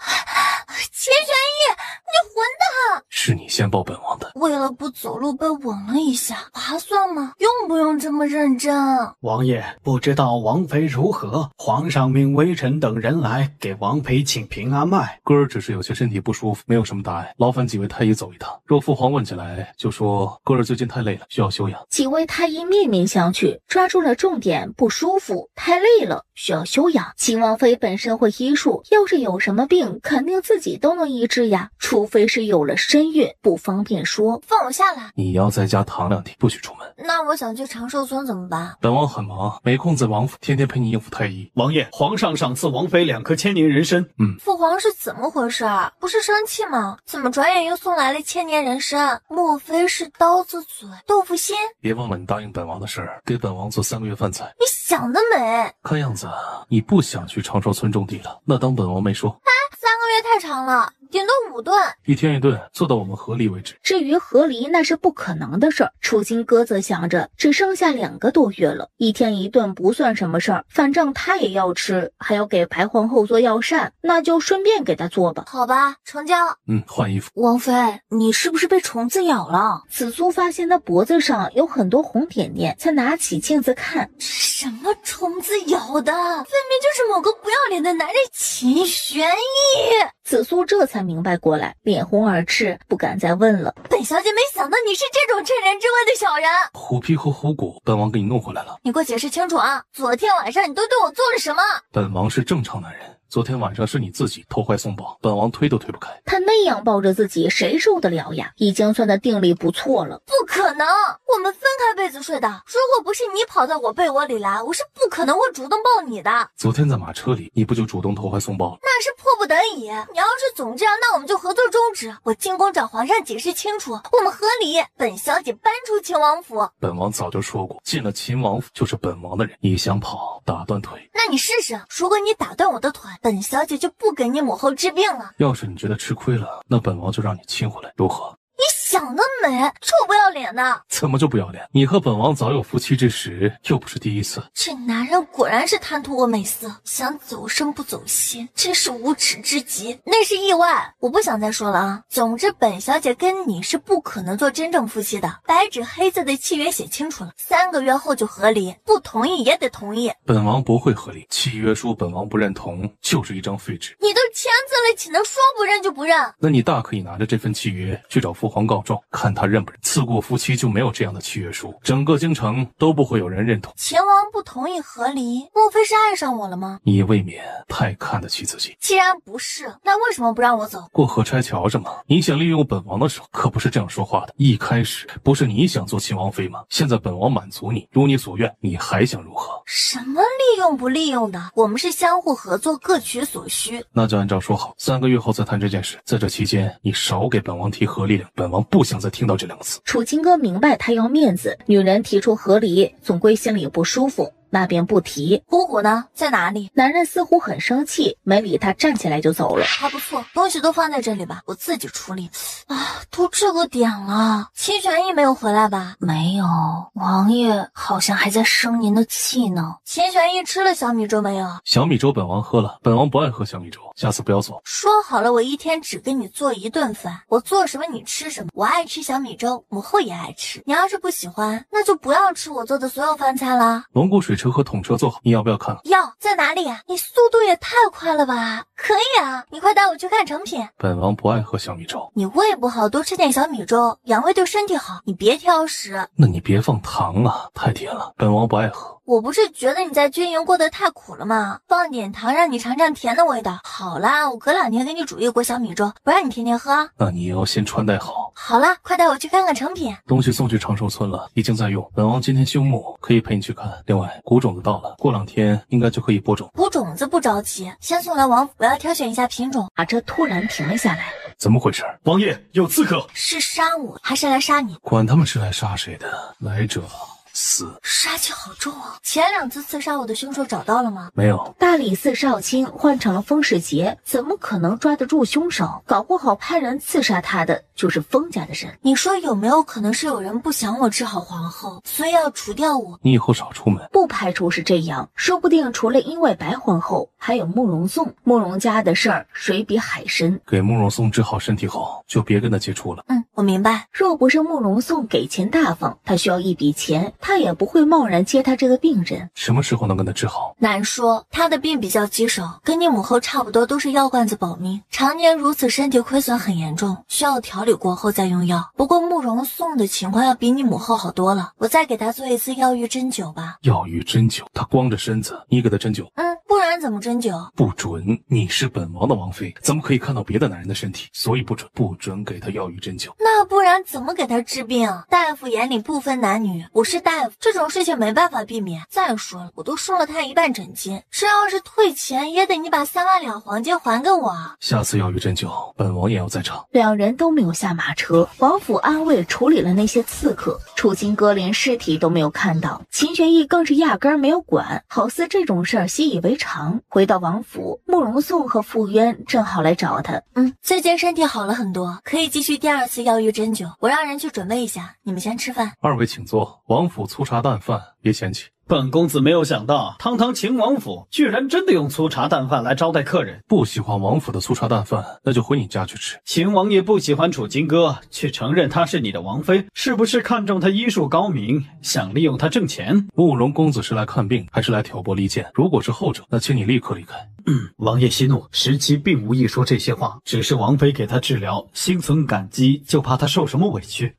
秦玄逸，你混蛋！是你先抱本王的。为了不走路被吻了一下，划算吗？用不用这么认真？王爷，不知道王妃如何？皇上命微臣等人来给王妃请平安脉。哥儿只是有些身体不舒服，没有什么大碍，劳烦几位太医走一趟。若父皇问起来，就说哥儿最近太累了，需要休养。几位太医面面相觑，抓住了重点，不舒服，太累了，需要休养。秦王妃本身会医术，要是有什么病，肯定自己都能医治呀，除非是有了身孕，不方便说。放我下来。你要在家躺2天，不许出门。那我想去长寿村怎么办？本王很忙，没空在王府，天天陪你应付太医。王爷，皇上赏赐王妃2颗千年人参。父皇是怎么回事？不是生气吗？怎么转眼又送来了千年人参？莫非是刀子嘴豆腐心？别忘了你答应本王的事儿，给本王做3个月饭菜。你想得美！看样子你不想去长寿村种地了，那当本王没说。3个月太长了，顶多5顿，1天1顿，做到我们合离为止。至于合离，那是不可能的事儿。楚金哥则想着，只剩下2个多月了，1天1顿不算什么事儿，反正他也要吃，还要给白皇后做药膳，那就顺便给他做吧。好吧，成交。换衣服。王妃，你是不是被虫子咬了？紫苏发现他脖子上有很多红点点，才拿起镜子看，什么虫子咬的？分明就是某个不要脸的男人秦玄逸。紫苏这才明白过来，脸红耳赤，不敢再问了。本小姐没想到你是这种趁人之危的小人。虎皮和虎骨，本王给你弄回来了。你给我解释清楚啊！昨天晚上你都对我做了什么？本王是正常男人，昨天晚上是你自己投怀送抱，本王推都推不开。他那样抱着自己，谁受得了呀？已经算他定力不错了。不可能，我们分开被子睡的。如果不是你跑到我被窝里来，我是不可能会主动抱你的。昨天在马车里，你不就主动投怀送抱了？那是迫不得已。你要是总这样，那我们就合作终止。我进宫找皇上解释清楚，我们和离。本小姐搬出秦王府。本王早就说过，进了秦王府就是本王的人。你想跑，打断腿。那你试试，如果你打断我的腿，本小姐就不给你母后治病了。要是你觉得吃亏了，那本王就让你亲回来，如何？你想得美，臭不要脸的！怎么就不要脸？你和本王早有夫妻之实，又不是第一次。这男人果然是贪图我美色，想走身不走心，真是无耻至极。那是意外，我不想再说了啊。总之，本小姐跟你是不可能做真正夫妻的，白纸黑字的契约写清楚了，3个月后就和离，不同意也得同意。本王不会和离，契约书本王不认同，就是一张废纸。你都签字了，岂能说不认就不认？那你大可以拿着这份契约去找父皇告状，看他认不认。自古夫妻就没有这样的契约书，整个京城都不会有人认同。秦王不同意和离，莫非是爱上我了吗？你未免太看得起自己。既然不是，那为什么不让我走？过河拆桥着吗？你想利用本王的时候，可不是这样说话的。一开始不是你想做秦王妃吗？现在本王满足你，如你所愿，你还想如何？什么利用不利用的？我们是相互合作，各取所需。那就按照说好，3个月后再谈这件事。在这期间，你少给本王提和离，本王不想再听到这2个字。楚金哥明白他要面子，女人提出和离，总归心里不舒服。那便不提。虎虎呢？在哪里？男人似乎很生气，没理他，站起来就走了。还不错，东西都放在这里吧，我自己处理。啊，都这个点了，秦玄义没有回来吧？没有，王爷好像还在生您的气呢。秦玄义吃了小米粥没有？小米粥本王喝了，本王不爱喝小米粥，下次不要做。说好了，我一天只给你做一顿饭，我做什么你吃什么。我爱吃小米粥，母后也爱吃。你要是不喜欢，那就不要吃我做的所有饭菜啦。龙骨水车和桶车做好，你要不要看？要，在哪里啊？你速度也太快了吧！可以啊，你快带我去看成品。本王不爱喝小米粥。你胃不好，多吃点小米粥，养胃对身体好。你别挑食。那你别放糖啊，太甜了，本王不爱喝。我不是觉得你在军营过得太苦了吗？放点糖让你尝尝甜的味道。好啦，我隔2天给你煮一锅小米粥，不让你天天喝。那你也要先穿戴好。好啦，快带我去看看成品。东西送去长寿村了，已经在用。本王今天休沐，可以陪你去看。另外，谷种子到了，过2天应该就可以播种。谷种子不着急，先送来王府，我要挑选一下品种。马车突然停了下来。怎么回事？王爷有刺客，是杀我还是来杀你？管他们是来杀谁的，来者死。杀气好重啊！前2次刺杀我的凶手找到了吗？没有。大理寺少卿换成了风世杰，怎么可能抓得住凶手？搞不好派人刺杀他的就是风家的人。你说有没有可能是有人不想我治好皇后，所以要除掉我？你以后少出门。不排除是这样，说不定除了因为白皇后，还有慕容颂。慕容家的事儿水比海深。给慕容颂治好身体后，就别跟他接触了。我明白。若不是慕容颂给钱大方，他需要一笔钱，他也不会贸然接他这个病人。什么时候能跟他治好？难说，他的病比较棘手，跟你母后差不多，都是药罐子保命，常年如此，身体亏损很严重，需要调理过后再用药。不过慕容颂的情况要比你母后好多了，我再给他做一次药浴针灸吧。药浴针灸？他光着身子，你给他针灸？不然怎么针灸？不准！你是本王的王妃，怎么可以看到别的男人的身体？所以不准给他药浴针灸。那不然怎么给他治病？大夫眼里不分男女，我是大夫，这种事情没办法避免。再说了，我都收了他1半整金，这要是退钱，也得你把3万两黄金还给我。下次药浴针灸，本王也要在场。2人都没有下马车，王府安慰处理了那些刺客，楚金哥连尸体都没有看到，秦玄义更是压根儿没有管，好似这种事儿习以为常。回到王府，慕容颂和傅渊正好来找他。最近身体好了很多，可以继续第2次药浴针灸。我让人去准备一下，你们先吃饭。2位请坐，王府粗茶淡饭，别嫌弃。本公子没有想到，堂堂秦王府居然真的用粗茶淡饭来招待客人。不喜欢王府的粗茶淡饭，那就回你家去吃。秦王爷不喜欢楚金哥，却承认她是你的王妃，是不是看中她医术高明，想利用她挣钱？慕容公子是来看病，还是来挑拨离间？如果是后者，那请你立刻离开。王爷息怒，时期并无意说这些话，只是王妃给他治疗，心存感激，就怕他受什么委屈。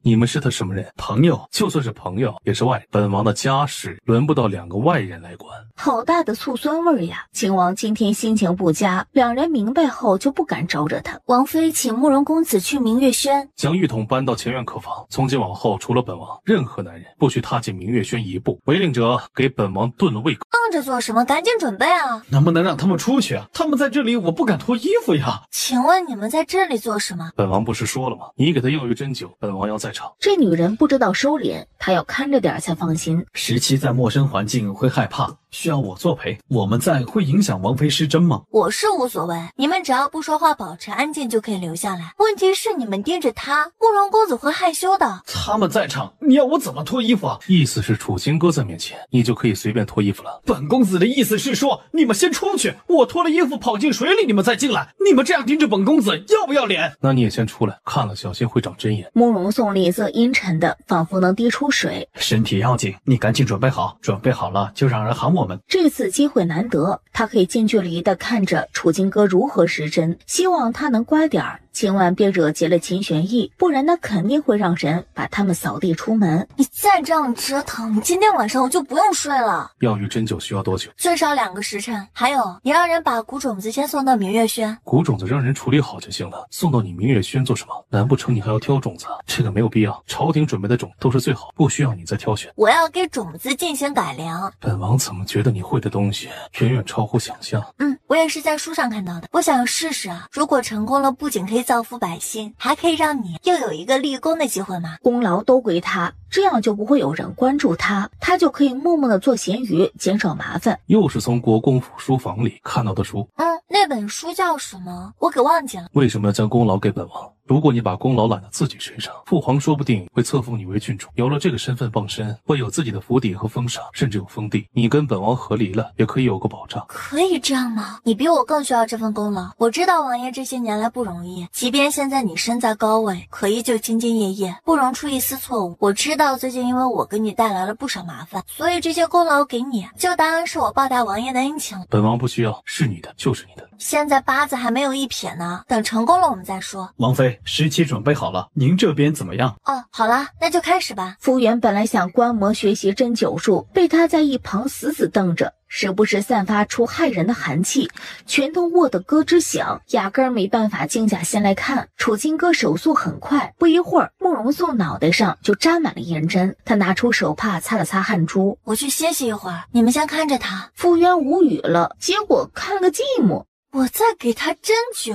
你们是他什么人？朋友。就算是朋友，也是外人。本王的家事轮不到2个外人来管。好大的醋酸味呀！秦王今天心情不佳，2人明白后就不敢招惹他。王妃请慕容公子去明月轩，将玉桶搬到前院客房。从今往后，除了本王，任何男人不许踏进明月轩1步。违令者给本王炖了胃口。愣着做什么？赶紧准备啊！能不能让他们出去啊？他们在这里，我不敢脱衣服呀。请问你们在这里做什么？本王不是说了吗？你给他药浴针灸，本王要在场。这女人不知道收敛，她要看着点才放心。时期在陌生环境会害怕，需要我作陪。我们在会影响王妃失真吗？我是无所谓，你们只要不说话，保持安静就可以留下来。问题是你们盯着他，慕容公子会害羞的。他们在场，你要我怎么脱衣服啊？意思是楚金哥在面前，你就可以随便脱衣服了。本公子的意思是说，你们先出去，我脱了衣服跑进水里，你们再进来。你们这样盯着本公子，要不要脸？那你也先出来，看了小心会长针眼。慕容颂脸色阴沉的，仿佛能滴出水。身体要紧，你赶紧准备好，准备好了就让人喊我们。这次机会难得，他可以近距离的看着楚金哥如何失真，希望他能乖点儿，千万别惹急了秦玄义，不然他肯定会让人把他们扫地出门。你再这样折腾，你今天晚上我就不用睡了。药浴针灸需要多久？最少2个时辰。还有，你让人把谷种子先送到明月轩。谷种子让人处理好就行了，送到你明月轩做什么？难不成你还要挑种子？这个没有必要，朝廷准备的种都是最好，不需要你再挑选。我要给种子进行改良。本王怎么觉得你会的东西远远超超乎想象。我也是在书上看到的，我想试试啊。如果成功了，不仅可以造福百姓，还可以让你又有一个立功的机会嘛。功劳都归他，这样就不会有人关注他，他就可以默默的做咸鱼，减少麻烦。又是从国公府书房里看到的书。那本书叫什么？我给忘记了。为什么要将功劳给本王？如果你把功劳揽到自己身上，父皇说不定会册封你为郡主。有了这个身份傍身，会有自己的府邸和封赏，甚至有封地。你跟本王和离了，也可以有个保障。可以这样吗？你比我更需要这份功劳。我知道王爷这些年来不容易，即便现在你身在高位，可依旧兢兢业业，不容出一丝错误。我知道最近因为我给你带来了不少麻烦，所以这些功劳给你，就当是我报答王爷的恩情。本王不需要，是你的就是你的。现在八字还没有一撇呢，等成功了我们再说。王妃，17准备好了，您这边怎么样？好了，那就开始吧。傅园本来想观摩学习针灸术，被他在一旁死死瞪着，时不时散发出骇人的寒气，拳头握得咯吱响，压根儿没办法静下心来看。楚金哥手速很快，不一会儿，慕容颂脑袋上就扎满了银针。他拿出手帕擦了擦汗珠。我去歇息一会儿，你们先看着他。傅园无语了，结果看了个寂寞。我在给他针灸，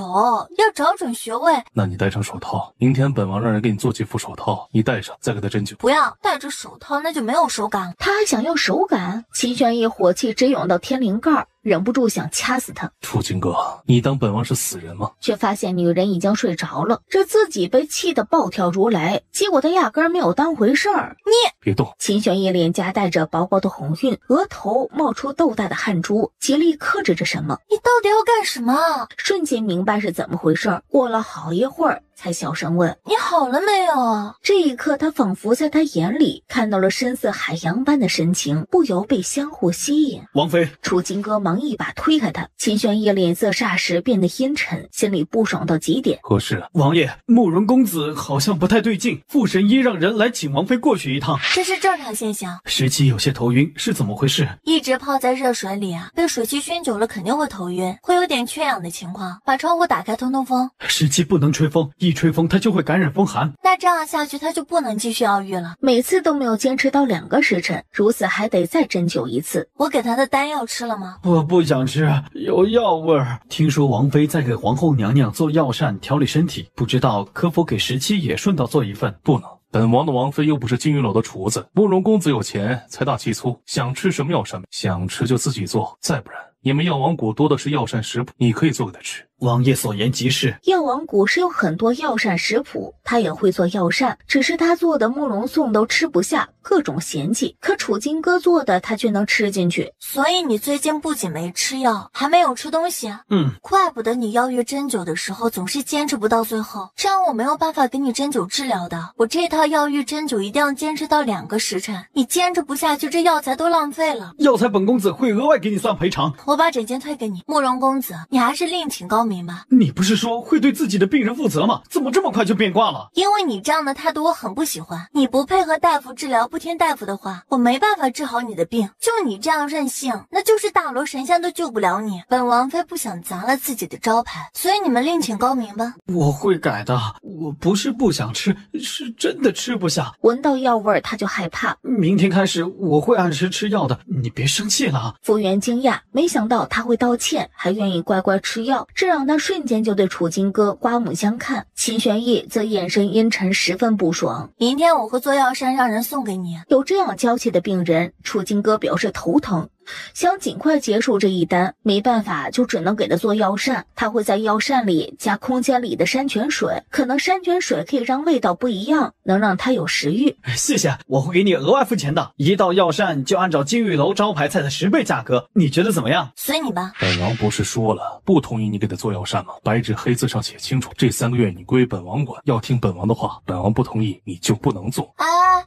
要找准穴位。那你戴上手套，明天本王让人给你做几副手套，你戴上再给他针灸。不要，戴着手套那就没有手感了。他还想要手感？秦玄义火气直涌到天灵盖，忍不住想掐死他。楚金哥，你当本王是死人吗？却发现女人已经睡着了，这自己被气得暴跳如雷，结果他压根儿没有当回事儿。你别动！秦玄义脸颊带着薄薄的红晕，额头冒出豆大的汗珠，极力克制着什么。你到底要干什么？瞬间明白是怎么回事，过了好一会儿才小声问：你好了没有？这一刻他仿佛在他眼里看到了深似海洋般的深情，不由被相互吸引。王妃，楚金哥忙一把推开他。秦玄义脸色霎时变得阴沉，心里不爽到极点。何事？王爷，慕容公子好像不太对劲，傅神医让人来请王妃过去一趟。这是正常现象。17有些头晕，是怎么回事？一直泡在热水里啊，被水汽熏久了肯定会头晕，会有点缺氧的情况。把窗户打开通通风。17不能吹风，一吹风他就会感染风寒。那这样下去他就不能继续奥运了。每次都没有坚持到2个时辰，如此还得再针灸一次。我给他的丹药吃了吗？我不想吃，有药味儿。听说王妃在给皇后娘娘做药膳调理身体，不知道可否给17也顺道做一份？不能。本王的王妃又不是金玉楼的厨子，慕容公子有钱，财大气粗，想吃什么药膳，想吃就自己做，再不然你们药王谷多的是药膳食谱，你可以做给他吃。王爷所言极是。药王谷是有很多药膳食谱，他也会做药膳，只是他做的慕容颂都吃不下，各种嫌弃。可楚金哥做的他却能吃进去。所以你最近不仅没吃药，还没有吃东西啊？怪不得你邀约针灸的时候总是坚持不到最后，这样我没有办法给你针灸治疗的。我这套药浴针灸一定要坚持到2个时辰，你坚持不下去，这药材都浪费了。药材本公子会额外给你算赔偿。我把诊金退给你。慕容公子，你还是另请高明吧。你不是说会对自己的病人负责吗？怎么这么快就变卦了？因为你这样的态度我很不喜欢。你不配合大夫治疗，不听大夫的话，我没办法治好你的病。就你这样任性，那就是大罗神仙都救不了你。本王妃不想砸了自己的招牌，所以你们另请高明吧。我会改的，我不是不想吃，是真的吃不下。闻到药味他就害怕。明天开始我会按时吃药的，你别生气了。傅园惊讶，没想到他会道歉，还愿意乖乖吃药，这让他瞬间就对楚金哥刮目相看。秦玄义则眼神阴沉，十分不爽。明天我会做药膳让人送给你。有这样娇气的病人，楚金哥表示头疼。想尽快结束这一单，没办法，就只能给他做药膳。他会在药膳里加空间里的山泉水，可能山泉水可以让味道不一样，能让他有食欲。谢谢，我会给你额外付钱的。一道药膳就按照金玉楼招牌菜的10倍价格，你觉得怎么样？随你吧。本王不是说了不同意你给他做药膳吗？白纸黑字上写清楚，这3个月你归本王管，要听本王的话。本王不同意，你就不能做。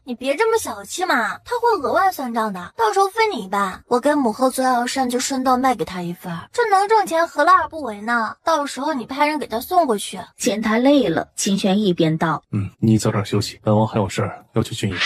你别这么小气嘛，他会额外算账的，到时候分你一半。我给母后做药膳就顺道卖给他一份，这能挣钱何乐而不为呢？到时候你派人给他送过去。见他累了，秦玄义便道：你早点休息，本王还有事儿要去军营。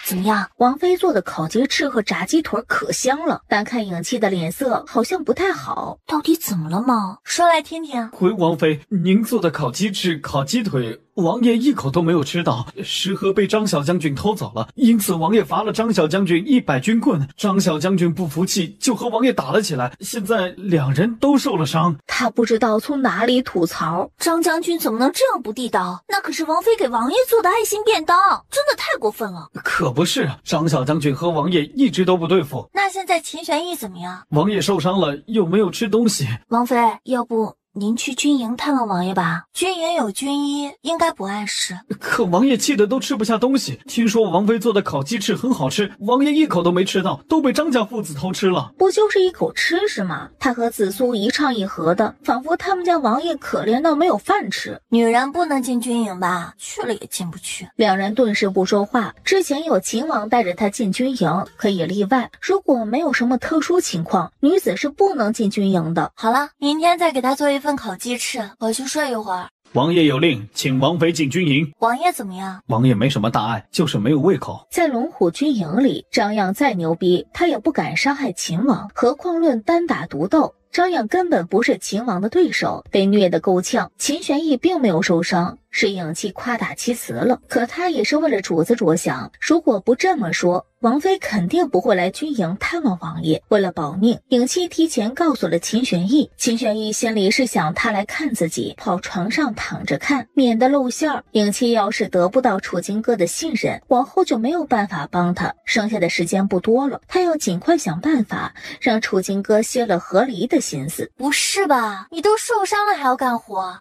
怎么样？王妃做的烤鸡翅和炸鸡腿可香了，但看影妻的脸色好像不太好。到底怎么了嘛？说来听听。回王妃，您做的烤鸡翅、烤鸡腿，王爷一口都没有吃到，食盒被张小将军偷走了，因此王爷罚了张小将军100军棍。张小将军不服气，就和王爷打了起来，现在两人都受了伤。他不知道从哪里吐槽，张将军怎么能这样不地道？那可是王妃给王爷做的爱心便当，真的太过分了。可不是，张小将军和王爷一直都不对付。那现在秦玄义怎么样？王爷受伤了，又没有吃东西。王妃，要不您去军营探望王爷吧，军营有军医，应该不碍事。可王爷气得都吃不下东西，听说王妃做的烤鸡翅很好吃，王爷一口都没吃到，都被张家父子偷吃了。不就是一口吃是吗？他和紫苏一唱一和的，仿佛他们家王爷可怜到没有饭吃。女人不能进军营吧？去了也进不去。两人顿时不说话。之前有秦王带着他进军营，可以例外，如果没有什么特殊情况，女子是不能进军营的。好了，明天再给他做一份烤鸡翅，我去睡一会儿。王爷有令，请王妃进军营。王爷怎么样？王爷没什么大碍，就是没有胃口。在龙虎军营里，张漾再牛逼，他也不敢伤害秦王，何况论单打独斗，张漾根本不是秦王的对手，被虐得够呛。秦玄义并没有受伤，是影妻夸大其词了，可他也是为了主子着想，如果不这么说，王妃肯定不会来军营探望王爷。为了保命，影妻提前告诉了秦玄义，秦玄义心里是想他来看自己，跑床上躺着看，免得露馅儿。影妻要是得不到楚金哥的信任，往后就没有办法帮他，剩下的时间不多了，他要尽快想办法让楚金哥歇了和离的心思。不是吧，你都受伤了还要干活？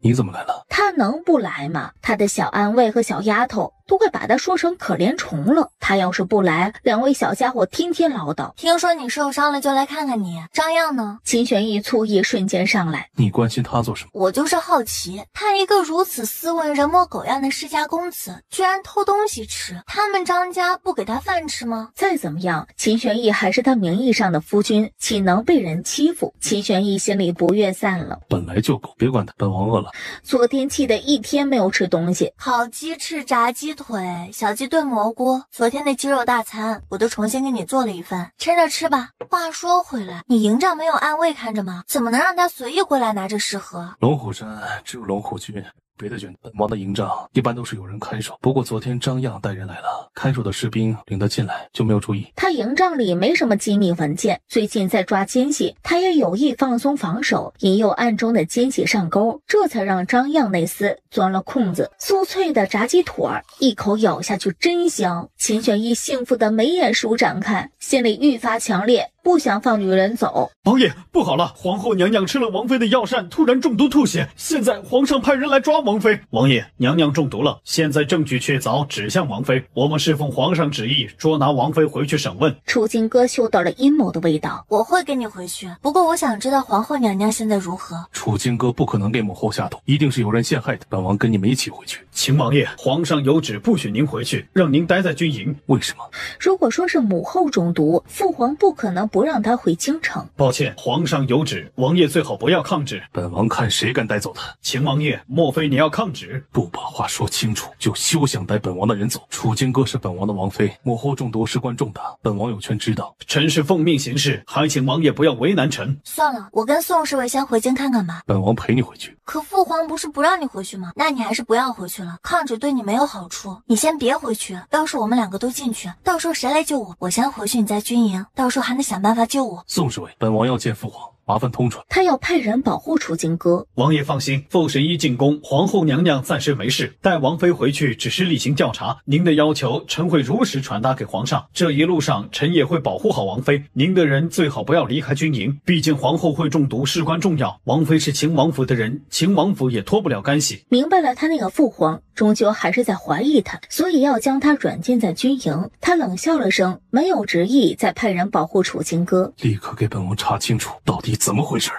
你怎么来了？他能不来吗？他的小安慰和小丫头都快把他说成可怜虫了，他要是不来，两位小家伙天天唠叨。听说你受伤了，就来看看你。张漾呢？秦玄义醋意瞬间上来，你关心他做什么？我就是好奇，他一个如此斯文人模狗样的世家公子，居然偷东西吃，他们张家不给他饭吃吗？再怎么样，秦玄义还是他名义上的夫君，岂能被人欺负？秦玄义心里不悦散了，本来就狗，别管他，本王饿了。昨天气得一天没有吃东西，烤鸡翅、炸鸡腿、小鸡炖蘑菇，昨天的鸡肉大餐我都重新给你做了一份，趁着吃吧。话说回来，你营帐没有暗卫看着吗？怎么能让他随意过来拿着食盒？龙虎山只有龙虎军，别的军本王的营帐一般都是有人看守，不过昨天张漾带人来了，看守的士兵领他进来就没有注意。他营帐里没什么机密文件，最近在抓奸细，他也有意放松防守，引诱暗中的奸细上钩，这才让张漾那厮钻了空子。酥脆的炸鸡腿儿，一口咬下去真香。秦玄义幸福的眉眼舒展开，心里愈发强烈，不想放女人走。王爷，不好了，皇后娘娘吃了王妃的药膳，突然中毒吐血，现在皇上派人来抓王妃。王爷，娘娘中毒了，现在证据确凿，指向王妃，我们侍奉皇上旨意，捉拿王妃回去审问。楚金哥嗅到了阴谋的味道，我会跟你回去，不过我想知道皇后娘娘现在如何。楚金哥不可能给母后下毒，一定是有人陷害的，本王跟你们一起回去。秦王爷，皇上有旨不许您回去，让您待在军营。为什么？如果说是母后中毒，父皇不可能不让他回京城。抱歉，皇上有旨，王爷最好不要抗旨。本王看谁敢带走他。秦王爷，莫非你要抗旨？不把话说清楚，就休想带本王的人走。楚金哥是本王的王妃，母后中毒事关重大，本王有权知道。臣是奉命行事，还请王爷不要为难臣。算了，我跟宋侍卫先回京看看吧。本王陪你回去。可父皇不是不让你回去吗？那你还是不要回去了，抗旨对你没有好处。你先别回去，要是我们两个都进去，到时候谁来救我？我先回去，你在军营，到时候还能想办法救我。宋侍卫，本王要见父皇，麻烦通传。他要派人保护楚金哥。王爷放心，傅神医进宫，皇后娘娘暂时没事，带王妃回去只是例行调查。您的要求，臣会如实传达给皇上。这一路上，臣也会保护好王妃。您的人最好不要离开军营，毕竟皇后会中毒，事关重要。王妃是秦王府的人，秦王府也脱不了干系。明白了，他那个父皇终究还是在怀疑他，所以要将他软禁在军营。他冷笑了声，没有执意再派人保护楚金哥。立刻给本王查清楚，到底怎么回事？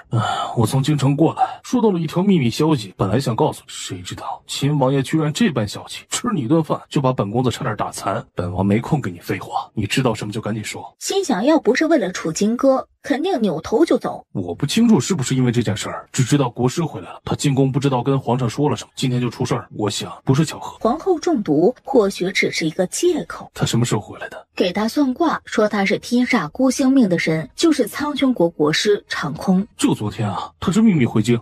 我从京城过来，收到了一条秘密消息，本来想告诉你，谁知道秦王爷居然这般小气，吃你一顿饭就把本公子差点打残。本王没空跟你废话，你知道什么就赶紧说。心想，要不是为了楚金哥，肯定扭头就走。我不清楚是不是因为这件事儿，只知道国师回来了，他进宫不知道跟皇上说了什么，今天就出事儿。我想不是巧合。皇后中毒或许只是一个借口。他什么时候回来的？给他算卦，说他是天煞孤星命的神，就是苍穹国国师长空。就昨天啊，他是秘密回京。